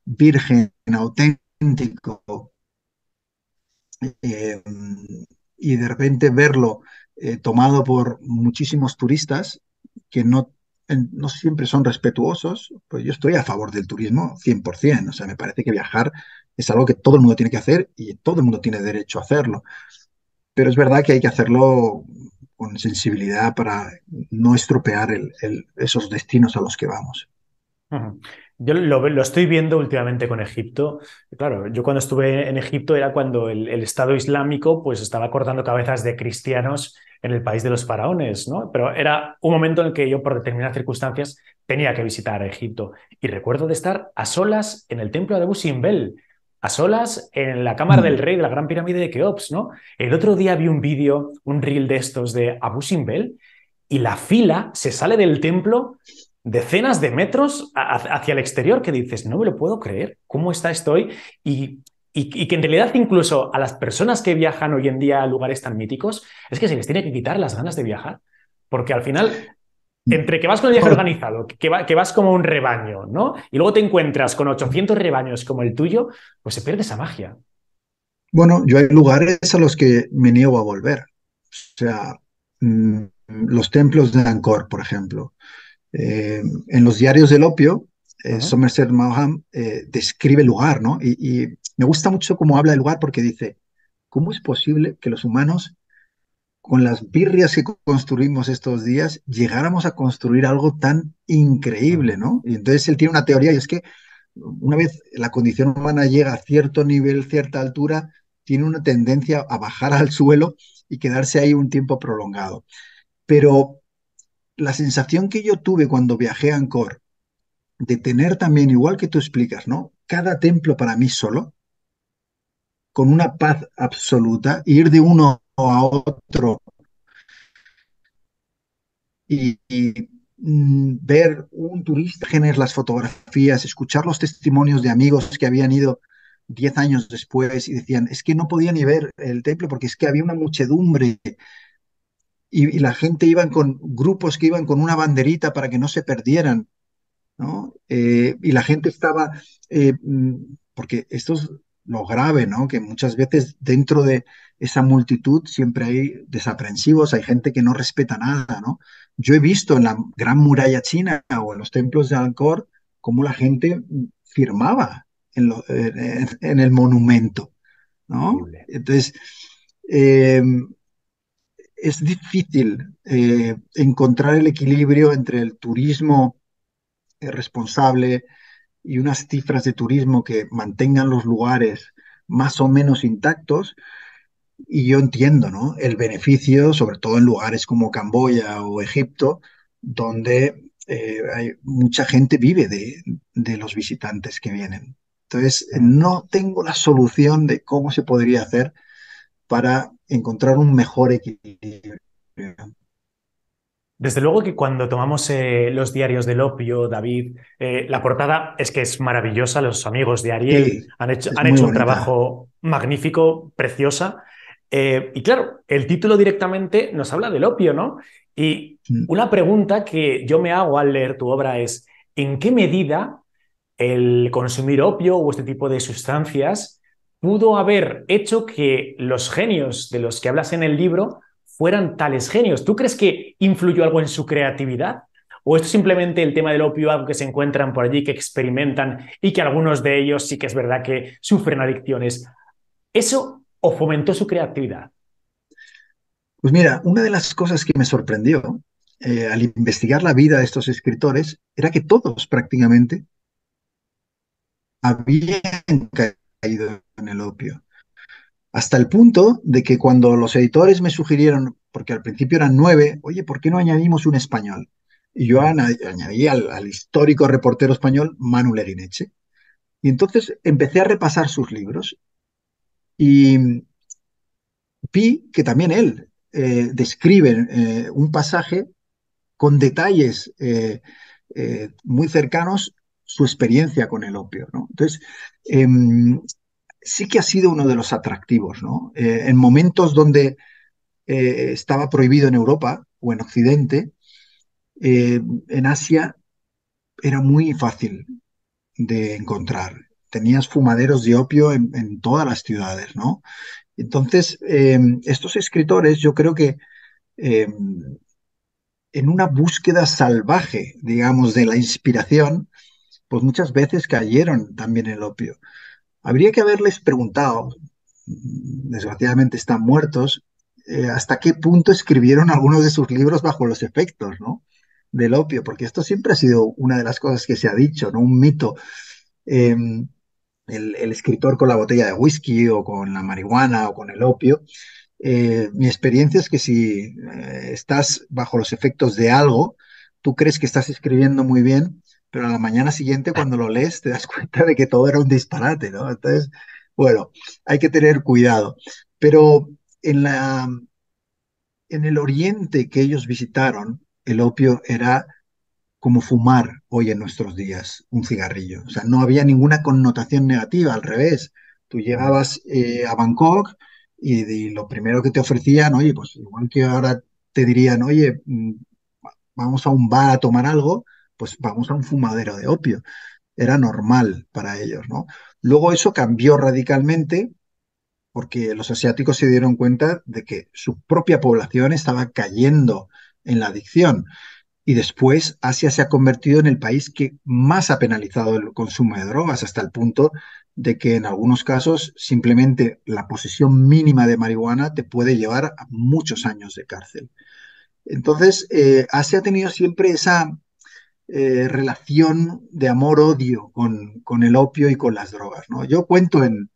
virgen, auténtico, eh, y de repente verlo tomado por muchísimos turistas que no siempre son respetuosos, pues yo estoy a favor del turismo 100%. O sea, me parece que viajar es algo que todo el mundo tiene que hacer y todo el mundo tiene derecho a hacerlo. Pero es verdad que hay que hacerlo con sensibilidad para no estropear esos destinos a los que vamos. Ujú. Yo lo estoy viendo últimamente con Egipto. Claro, yo cuando estuve en Egipto era cuando el Estado Islámico pues estaba cortando cabezas de cristianos en el país de los faraones, ¿no? Pero era un momento en el que yo, por determinadas circunstancias, tenía que visitar Egipto. Y recuerdo de estar a solas en el templo de Abu Simbel, a solas en la cámara del Mm. rey de la Gran Pirámide de Keops, ¿no? El otro día vi un vídeo, un reel de estos de Abu Simbel, y la fila se sale del templo decenas de metros hacia el exterior, que dices, no me lo puedo creer, ¿cómo está esto hoy? Y que en realidad incluso a las personas que viajan hoy en día a lugares tan míticos, es que se les tiene que quitar las ganas de viajar, porque al final, entre que vas con el viaje No, organizado, que vas como un rebaño, ¿no? Y luego te encuentras con 800 rebaños como el tuyo, pues se pierde esa magia. bueno, yo hay lugares a los que me niego a volver. O sea, los templos de Angkor, por ejemplo. En los diarios del opio, Ujú. Somerset Maugham describe el lugar, ¿no? Y me gusta mucho cómo habla del lugar porque dice, ¿cómo es posible que los humanos, con las birrias que construimos estos días, llegáramos a construir algo tan increíble, Ujú. ¿no? Y entonces él tiene una teoría y es que una vez la condición humana llega a cierto nivel, cierta altura, tiene una tendencia a bajar al suelo y quedarse ahí un tiempo prolongado. Pero la sensación que yo tuve cuando viajé a Angkor, de tener también, igual que tú explicas, ¿no? Cada templo para mí solo, con una paz absoluta, ir de uno a otro y ver un turista, gener las fotografías, escuchar los testimonios de amigos que habían ido 10 años después y decían, es que no podía ni ver el templo porque es que había una muchedumbre y la gente iban con grupos que iban con una banderita para que no se perdieran, ¿no? Y la gente estaba, porque esto es lo grave, ¿no? Que muchas veces dentro de esa multitud siempre hay desaprensivos, hay gente que no respeta nada, ¿no? Yo he visto en la Gran Muralla China o en los templos de Angkor cómo la gente firmaba en el monumento, ¿no? Increíble. Entonces, eh, es difícil encontrar el equilibrio entre el turismo responsable y unas cifras de turismo que mantengan los lugares más o menos intactos. Y yo entiendo, ¿no? El beneficio, sobre todo en lugares como Camboya o Egipto, donde hay, mucha gente vive de los visitantes que vienen. Entonces, Ujú. no tengo la solución de cómo se podría hacer para encontrar un mejor equilibrio. Desde luego que cuando tomamos los diarios del opio, David, la portada es que es maravillosa. Los amigos de Ariel Sí, han hecho, es han muy hecho un bonita. trabajo magnífico, preciosa. Y claro, el título directamente nos habla del opio, ¿no? Y Mm. una pregunta que yo me hago al leer tu obra es, ¿en qué medida el consumir opio o este tipo de sustancias pudo haber hecho que los genios de los que hablas en el libro fueran tales genios? ¿Tú crees que influyó algo en su creatividad? ¿O esto es simplemente el tema del opio, algo que se encuentran por allí, que experimentan y que algunos de ellos sí que es verdad que sufren adicciones? ¿Eso o fomentó su creatividad? Pues mira, una de las cosas que me sorprendió al investigar la vida de estos escritores era que todos prácticamente habían caído en el opio. Hasta el punto de que cuando los editores me sugirieron, porque al principio eran 9, oye, ¿por qué no añadimos un español? Y yo añadí al histórico reportero español Manu Leguineche. Y entonces empecé a repasar sus libros y vi que también él describe un pasaje con detalles muy cercanos su experiencia con el opio, ¿no? Entonces, eh, sí que ha sido uno de los atractivos, ¿no? En momentos donde estaba prohibido en Europa o en Occidente, en Asia era muy fácil de encontrar. Tenías fumaderos de opio en todas las ciudades, ¿no? Entonces, estos escritores, yo creo que eh, en una búsqueda salvaje, digamos, de la inspiración, pues muchas veces cayeron también en el opio. Habría que haberles preguntado, desgraciadamente están muertos, hasta qué punto escribieron algunos de sus libros bajo los efectos, ¿no? del opio, porque esto siempre ha sido una de las cosas que se ha dicho, ¿no? Un mito. Eh, el escritor con la botella de whisky o con la marihuana o con el opio. Mi experiencia es que si estás bajo los efectos de algo, tú crees que estás escribiendo muy bien, pero a la mañana siguiente cuando lo lees te das cuenta de que todo era un disparate, ¿no? Entonces, bueno, hay que tener cuidado. Pero en en el oriente que ellos visitaron, el opio era como fumar hoy en nuestros días un cigarrillo. O sea, no había ninguna connotación negativa, al revés. Tú llegabas a Bangkok y lo primero que te ofrecían, oye, pues igual que ahora te dirían, oye, vamos a un bar a tomar algo, pues vamos a un fumadero de opio. Era normal para ellos, ¿no? Luego eso cambió radicalmente porque los asiáticos se dieron cuenta de que su propia población estaba cayendo en la adicción. Y después Asia se ha convertido en el país que más ha penalizado el consumo de drogas, hasta el punto de que en algunos casos simplemente la posesión mínima de marihuana te puede llevar a muchos años de cárcel. Entonces, Asia ha tenido siempre esa relación de amor-odio con el opio y con las drogas, ¿no? Yo cuento en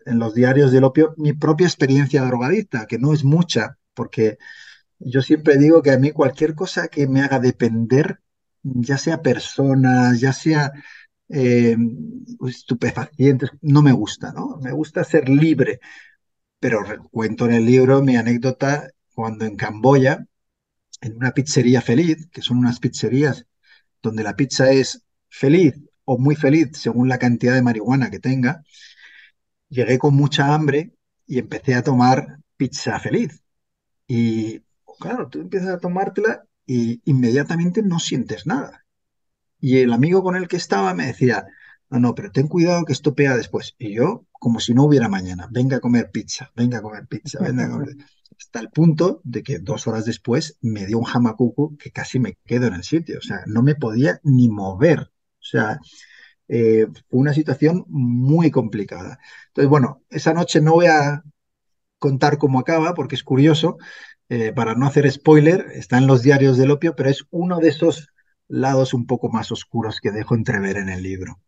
los diarios del opio mi propia experiencia drogadicta, que no es mucha, porque yo siempre digo que a mí cualquier cosa que me haga depender, ya sea personas, ya sea eh, estupefacientes, no me gusta, ¿no? Me gusta ser libre, pero cuento en el libro mi anécdota cuando en Camboya, en una pizzería feliz, que son unas pizzerías donde la pizza es feliz o muy feliz según la cantidad de marihuana que tenga, llegué con mucha hambre y empecé a tomar pizza feliz. Y claro, tú empiezas a tomártela y inmediatamente no sientes nada. Y el amigo con el que estaba me decía, no, no, pero ten cuidado que esto pega después. Y yo, como si no hubiera mañana, venga a comer pizza, venga a comer pizza, venga a comer. Hasta el punto de que 2 horas después me dio un jamacuco que casi me quedo en el sitio. O sea, no me podía ni mover. O sea, fue una situación muy complicada. Entonces, bueno, esa noche no voy a contar cómo acaba, porque es curioso, para no hacer spoiler, está en los diarios del opio, pero es uno de esos lados un poco más oscuros que dejo entrever en el libro.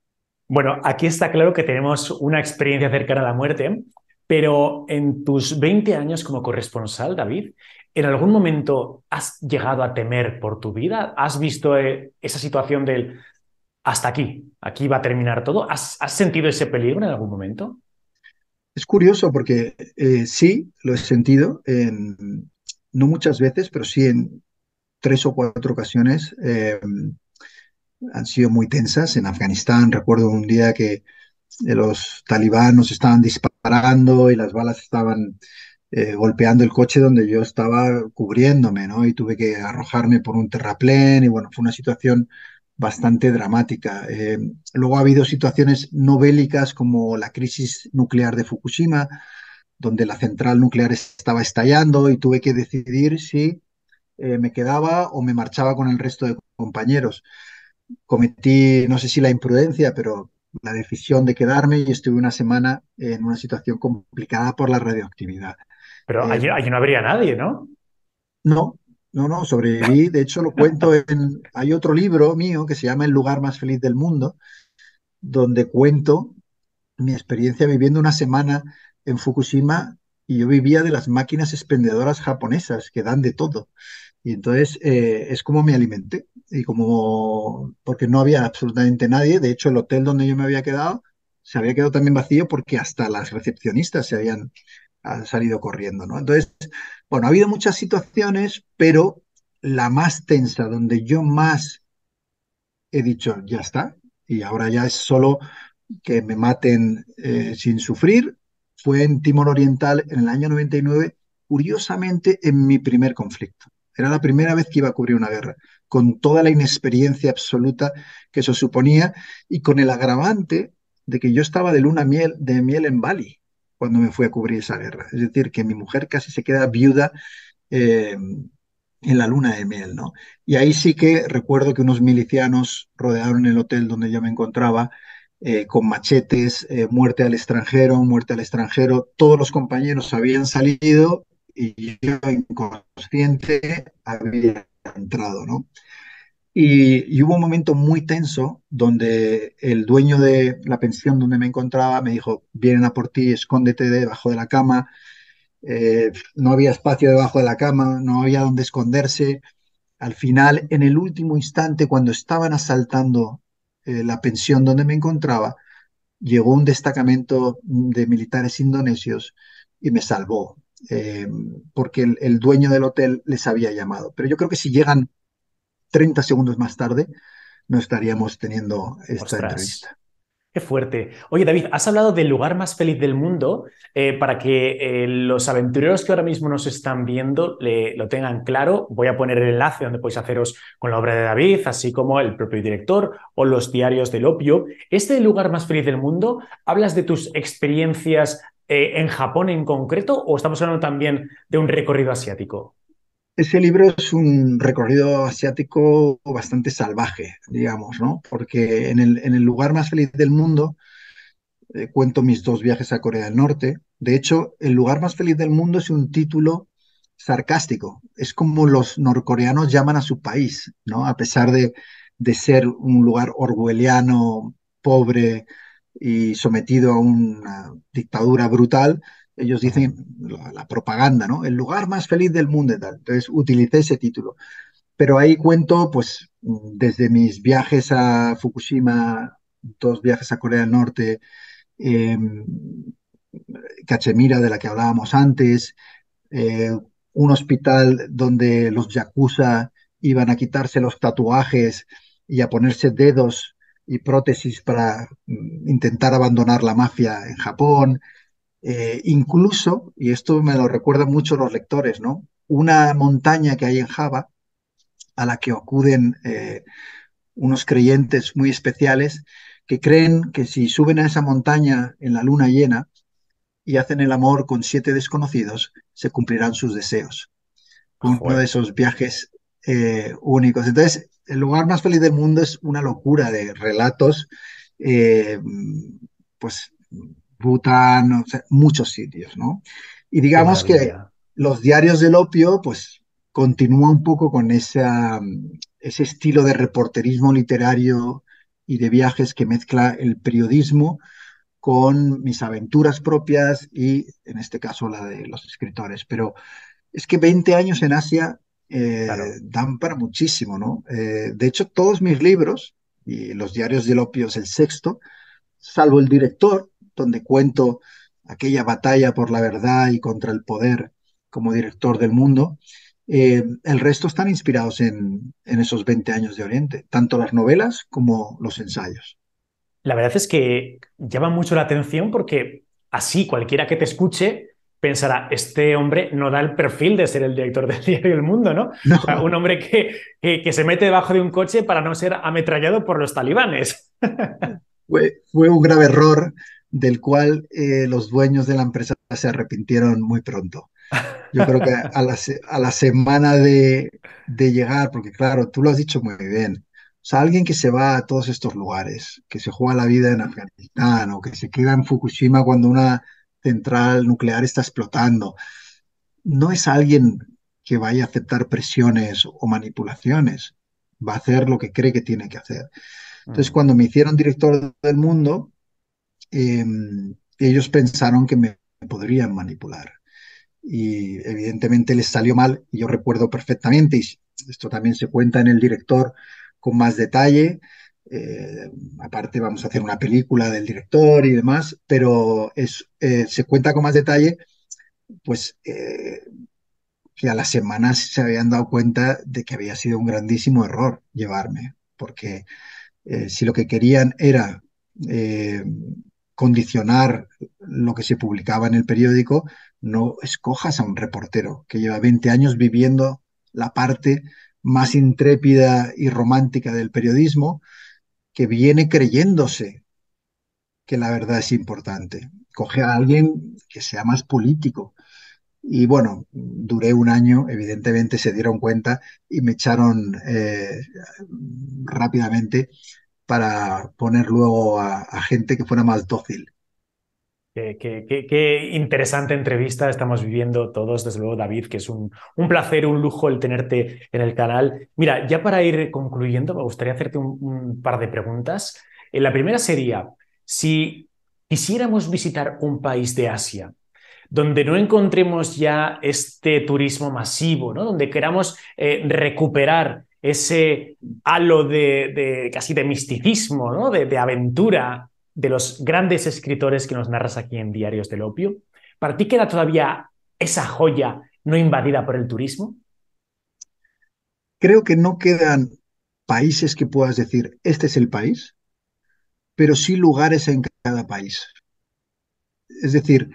Bueno, aquí está claro que tenemos una experiencia cercana a la muerte, pero en tus 20 años como corresponsal, David, ¿en algún momento has llegado a temer por tu vida? ¿Has visto esa situación del hasta aquí, aquí va a terminar todo? ¿Has sentido ese peligro en algún momento? Es curioso porque sí, lo he sentido, no muchas veces, pero sí en 3 o 4 ocasiones. Han sido muy tensas. En Afganistán recuerdo un día que los talibán nos estaban disparando y las balas estaban golpeando el coche donde yo estaba cubriéndome, ¿no? Y tuve que arrojarme por un terraplén y bueno, fue una situación bastante dramática. Luego ha habido situaciones no bélicas como la crisis nuclear de Fukushima, donde la central nuclear estaba estallando y tuve que decidir si me quedaba o me marchaba con el resto de compañeros. Cometí, no sé si la imprudencia, pero la decisión de quedarme y estuve una semana en una situación complicada por la radioactividad. Pero Eh, allí no habría nadie, ¿no? no, no, sobreviví. De hecho, lo cuento Hay otro libro mío que se llama El lugar más feliz del mundo, donde cuento mi experiencia viviendo una semana en Fukushima y yo vivía de las máquinas expendedoras japonesas que dan de todo. Y entonces es como me alimenté y como porque no había absolutamente nadie. De hecho, el hotel donde yo me había quedado se había quedado también vacío porque hasta las recepcionistas se habían salido corriendo, ¿no? Entonces, bueno, ha habido muchas situaciones, pero la más tensa, donde yo más he dicho, ya está, y ahora ya es solo que me maten sin sufrir, fue en Timor Oriental en el año 99, curiosamente en mi primer conflicto. Era la primera vez que iba a cubrir una guerra, con toda la inexperiencia absoluta que eso suponía y con el agravante de que yo estaba de de miel en Bali cuando me fui a cubrir esa guerra. Es decir, que mi mujer casi se queda viuda eh, en la luna de miel, ¿no? Y ahí sí que recuerdo que unos milicianos rodearon el hotel donde yo me encontraba con machetes, muerte al extranjero. Todos los compañeros habían salido y yo inconsciente había entrado, ¿no? Y hubo un momento muy tenso donde el dueño de la pensión donde me encontraba me dijo, vienen a por ti, escóndete debajo de la cama. No había espacio debajo de la cama, no había donde esconderse. Al final, en el último instante, cuando estaban asaltando la pensión donde me encontraba, llegó un destacamento de militares indonesios y me salvó, porque el dueño del hotel les había llamado. Pero yo creo que si llegan 30 segundos más tarde, no estaríamos teniendo esta Ostras. entrevista. Qué fuerte. Oye, David, has hablado del lugar más feliz del mundo. Para que los aventureros que ahora mismo nos están viendo lo tengan claro, voy a poner el enlace donde podéis haceros con la obra de David, así como el propio director o los diarios del opio. ¿Este lugar más feliz del mundo, hablas de tus experiencias en Japón en concreto o estamos hablando también de un recorrido asiático? Ese libro es un recorrido asiático bastante salvaje, digamos, ¿no? Porque en el lugar más feliz del mundo cuento mis dos viajes a Corea del Norte. De hecho, el lugar más feliz del mundo es un título sarcástico. Es como los norcoreanos llaman a su país, ¿no? A pesar de ser un lugar orwelliano, pobre y sometido a una dictadura brutal, ellos Ujú. dicen la propaganda, ¿no? El lugar más feliz del mundo y tal. Entonces, utilicé ese título. Pero ahí cuento, pues, desde mis viajes a Fukushima, dos viajes a Corea del Norte, eh, Cachemira, de la que hablábamos antes, eh, un hospital donde los yakuza iban a quitarse los tatuajes y a ponerse dedos y prótesis para intentar abandonar la mafia en Japón. Incluso, y esto me lo recuerdan mucho los lectores, ¿no? Una montaña que hay en Java a la que acuden unos creyentes muy especiales que creen que si suben a esa montaña en la luna llena, y hacen el amor con 7 desconocidos, se cumplirán sus deseos. Uno de Joder, esos viajes únicos. Entonces, el lugar más feliz del mundo es una locura de relatos, eh, pues Bután, o sea, muchos sitios, ¿no? Y qué digamos que maravilla. los diarios del opio, pues continúa un poco con ese estilo de reporterismo literario y de viajes que mezcla el periodismo con mis aventuras propias y, en este caso, la de los escritores. Pero es que 20 años en Asia Claro. dan para muchísimo, ¿no? De hecho, todos mis libros, y los diarios del opio es el sexto, salvo el director, donde cuento aquella batalla por la verdad y contra el poder como director del mundo, el resto están inspirados en esos 20 años de Oriente, tanto las novelas como los ensayos. La verdad es que llama mucho la atención porque así cualquiera que te escuche pensará, este hombre no da el perfil de ser el director del diario El Mundo, ¿no? O sea, un No, hombre que se mete debajo de un coche para no ser ametrallado por los talibanes. fue un grave error del cual los dueños de la empresa se arrepintieron muy pronto. Yo creo que a la semana de llegar, porque claro, tú lo has dicho muy bien, o sea, alguien que se va a todos estos lugares, que se juega la vida en Afganistán o que se queda en Fukushima cuando una central nuclear está explotando, no es alguien que vaya a aceptar presiones o manipulaciones, va a hacer lo que cree que tiene que hacer. Entonces, Mm, cuando me hicieron director del mundo, eh, ellos pensaron que me podrían manipular. Y evidentemente les salió mal. Y yo recuerdo perfectamente, y esto también se cuenta en el director con más detalle. Aparte, vamos a hacer una película del director y demás, pero se cuenta con más detalle, pues que a las semanas se habían dado cuenta de que había sido un grandísimo error llevarme, porque si lo que querían era eh, condicionar lo que se publicaba en el periódico, no escojas a un reportero que lleva 20 años viviendo la parte más intrépida y romántica del periodismo, que viene creyéndose que la verdad es importante. Coge a alguien que sea más político. Y bueno, duré un año, evidentemente se dieron cuenta y me echaron rápidamente para poner luego a gente que fuera más dócil. Qué interesante entrevista estamos viviendo todos, desde luego, David, que es un placer, un lujo el tenerte en el canal. Mira, ya para ir concluyendo, me gustaría hacerte un par de preguntas. La primera sería, si quisiéramos visitar un país de Asia, donde no encontremos ya este turismo masivo, ¿no? Donde queramos recuperar ese halo casi de misticismo, ¿no? De aventura de los grandes escritores que nos narras aquí en Diarios del Opio. ¿Para ti queda todavía esa joya no invadida por el turismo? Creo que no quedan países que puedas decir, este es el país, pero sí lugares en cada país. Es decir,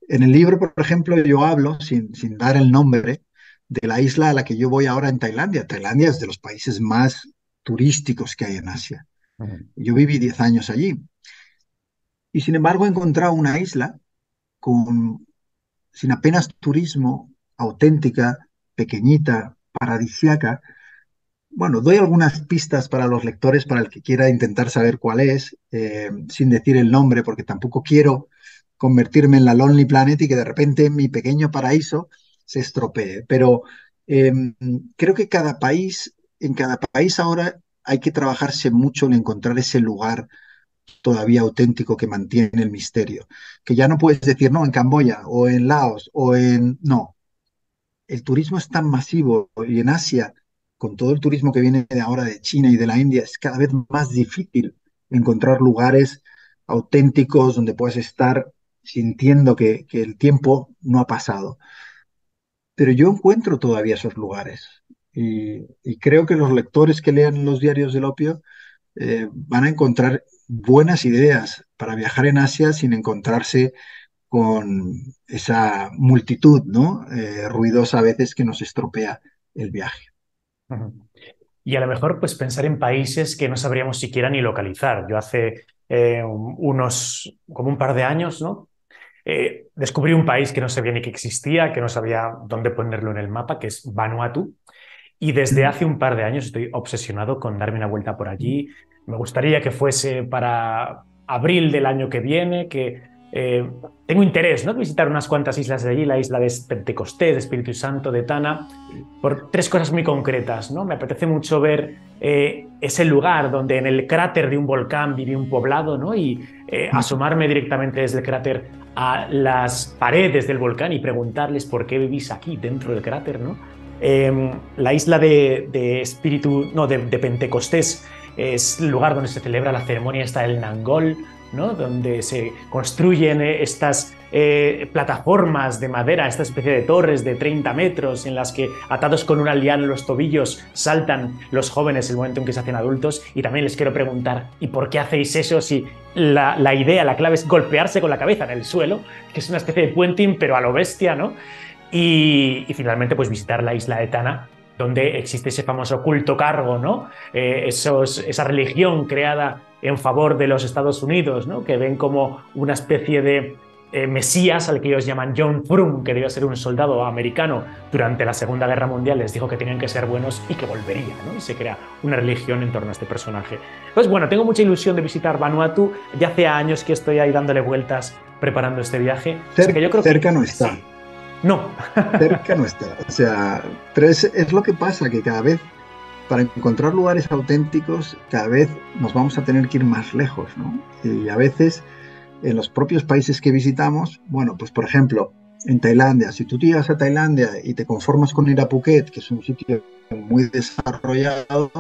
en el libro, por ejemplo, yo hablo, sin dar el nombre, de la isla a la que yo voy ahora en Tailandia. Tailandia es de los países más turísticos que hay en Asia. Ujú. Yo viví 10 años allí y sin embargo he encontrado una isla con, sin apenas turismo, auténtica, pequeñita, paradisiaca. Bueno, doy algunas pistas para los lectores, para el que quiera intentar saber cuál es, sin decir el nombre, porque tampoco quiero convertirme en la Lonely Planet y que de repente mi pequeño paraíso se estropee. Pero eh, creo que en cada país ahora hay que trabajarse mucho en encontrar ese lugar todavía auténtico que mantiene el misterio. Que ya no puedes decir, no, en Camboya o en Laos o en... No, el turismo es tan masivo y en Asia, con todo el turismo que viene de ahora de China y de la India, es cada vez más difícil encontrar lugares auténticos donde puedes estar sintiendo que el tiempo no ha pasado. Pero yo encuentro todavía esos lugares y creo que los lectores que lean los diarios del opio van a encontrar buenas ideas para viajar en Asia sin encontrarse con esa multitud, ¿no? Ruidosa a veces que nos estropea el viaje. Ujú. Y a lo mejor pues pensar en países que no sabríamos siquiera ni localizar. Yo hace como un par de años, ¿no? Descubrí un país que no sabía ni que existía, que no sabía dónde ponerlo en el mapa, que es Vanuatu. Y desde hace un par de años estoy obsesionado con darme una vuelta por allí. Me gustaría que fuese para abril del año que viene, que tengo interés, ¿no?, de visitar unas cuantas islas de allí, la isla de Pentecostés, de Espíritu Santo, de Tana, por tres cosas muy concretas, ¿no? Me apetece mucho ver ese lugar donde en el cráter de un volcán vive un poblado, ¿no? Y asomarme directamente desde el cráter a las paredes del volcán y preguntarles por qué vivís aquí dentro del cráter, ¿no? La isla de Espíritu, no, de Pentecostés es el lugar donde se celebra la ceremonia esta del Nangol, ¿no? Donde se construyen estas plataformas de madera, esta especie de torres de 30 metros en las que, atados con una liana en los tobillos, saltan los jóvenes el momento en que se hacen adultos. Y también les quiero preguntar, ¿y por qué hacéis eso si la idea, la clave es golpearse con la cabeza en el suelo, que es una especie de puenting pero a lo bestia, ¿no? Y finalmente, pues visitar la isla de Tana, donde existe ese famoso culto cargo, ¿no? Esa religión creada en favor de los Estados Unidos, ¿no? Que ven como una especie de mesías al que ellos llaman John Frum, que debía ser un soldado americano durante la Segunda Guerra Mundial. Les dijo que tenían que ser buenos y que volvería, ¿no? Y se crea una religión en torno a este personaje. Pues bueno, tengo mucha ilusión de visitar Vanuatu. Ya hace años que estoy ahí dándole vueltas preparando este viaje. O sea que yo creo Cerca que no está. sí. No. Cerca no está. O sea, pero es lo que pasa, que cada vez, para encontrar lugares auténticos, cada vez nos vamos a tener que ir más lejos, ¿no? Y a veces, en los propios países que visitamos, bueno, pues por ejemplo, en Tailandia, si tú llegas a Tailandia y te conformas con ir a Phuket, que es un sitio muy desarrollado,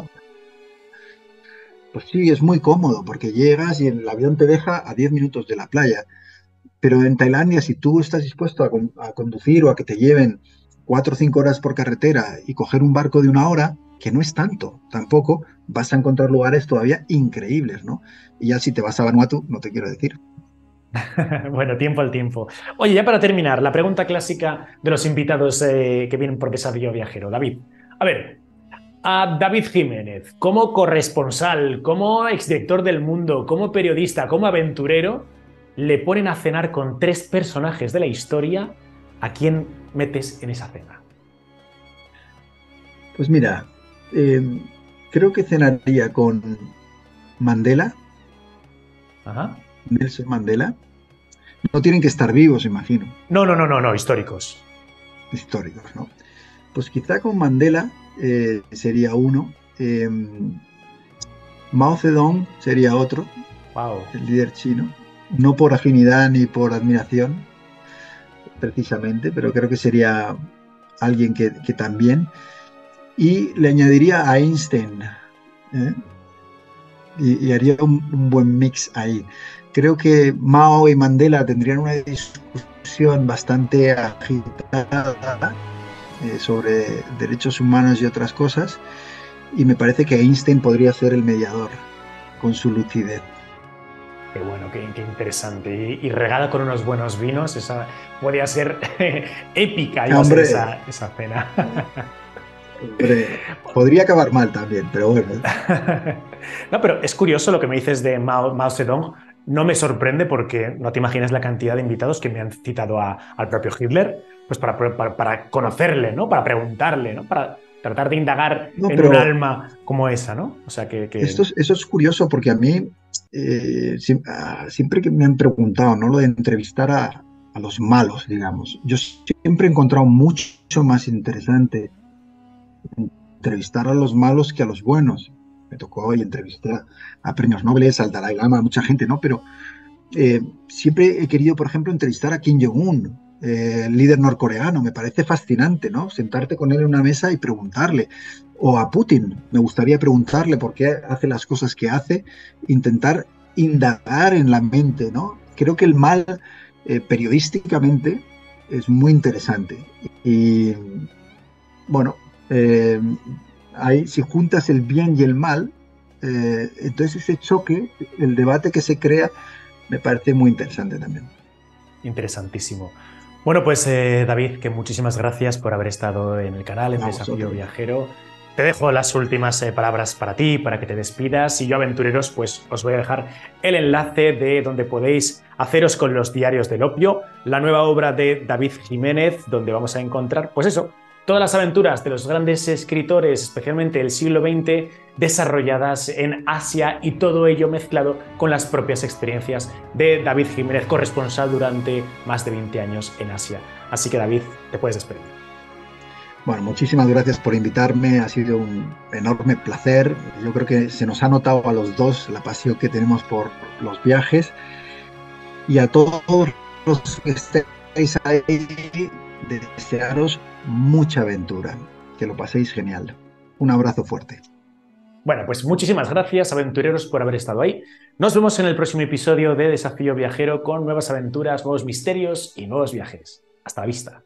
pues sí, es muy cómodo, porque llegas y el avión te deja a 10 minutos de la playa. Pero en Tailandia, si tú estás dispuesto a conducir o a que te lleven 4 o 5 horas por carretera y coger un barco de 1 hora, que no es tanto tampoco, vas a encontrar lugares todavía increíbles, ¿no? Y ya si te vas a Vanuatu, no te quiero decir. Bueno, tiempo al tiempo. Oye, ya para terminar, la pregunta clásica de los invitados que vienen por Pesadillo Viajero. David, a ver, a David Jiménez, como corresponsal, como exdirector del Mundo, como periodista, como aventurero, le ponen a cenar con tres personajes de la historia. ¿A quién metes en esa cena? Pues mira, eh, creo que cenaría con Mandela, Ajá. Nelson Mandela, No tienen que estar vivos, imagino, No, no, no, no, no, históricos. históricos, ¿no? Pues quizá con Mandela sería uno, Mao Zedong sería otro, Wow. el líder chino, no por afinidad ni por admiración, precisamente, pero creo que sería alguien que también. Y le añadiría a Einstein, ¿eh? Y haría un buen mix ahí. Creo que Mao y Mandela tendrían una discusión bastante agitada sobre derechos humanos y otras cosas, y me parece que Einstein podría ser el mediador con su lucidez. Qué bueno, qué interesante. Y regada con unos buenos vinos, esa podría ser épica, iba a ser Hombre, esa cena. hombre, podría acabar mal también, pero bueno. No, pero es curioso lo que me dices de Mao Zedong. No me sorprende porque no te imaginas la cantidad de invitados que me han citado al propio Hitler, pues para conocerle, ¿no? Para preguntarle, ¿no? Para tratar de indagar No, en un pero alma como esa, ¿no? O sea eso es curioso porque a mí siempre que me han preguntado, ¿no? Lo de entrevistar a los malos, digamos, yo siempre he encontrado mucho más interesante entrevistar a los malos que a los buenos. Me tocó hoy entrevistar a premios Nobel, al Dalai Lama, a mucha gente, ¿no? Pero siempre he querido, por ejemplo, entrevistar a Kim Jong-un, el líder norcoreano. Me parece fascinante, ¿no? Sentarte con él en una mesa y preguntarle. O a Putin, me gustaría preguntarle por qué hace las cosas que hace, intentar indagar en la mente, ¿no? Creo que el mal, periodísticamente, es muy interesante. Y bueno, eh, ahí si juntas el bien y el mal, entonces ese choque, el debate que se crea, me parece muy interesante también. interesantísimo. Bueno, pues David, que muchísimas gracias por haber estado en el canal, en A Desafío vosotros. Viajero. Te dejo las últimas palabras para ti, para que te despidas. Y yo, aventureros, pues os voy a dejar el enlace de donde podéis haceros con los diarios del opio, la nueva obra de David Jiménez, donde vamos a encontrar, pues eso, todas las aventuras de los grandes escritores, especialmente del siglo XX, desarrolladas en Asia, y todo ello mezclado con las propias experiencias de David Jiménez, corresponsal durante más de 20 años en Asia. Así que, David, te puedes despedir. Bueno, muchísimas gracias por invitarme, ha sido un enorme placer. Yo creo que se nos ha notado a los dos la pasión que tenemos por los viajes, y a todos los que estéis ahí, desearos mucha aventura, que lo paséis genial. Un abrazo fuerte. Bueno, pues muchísimas gracias, aventureros, por haber estado ahí. Nos vemos en el próximo episodio de Desafío Viajero con nuevas aventuras, nuevos misterios y nuevos viajes. Hasta la vista.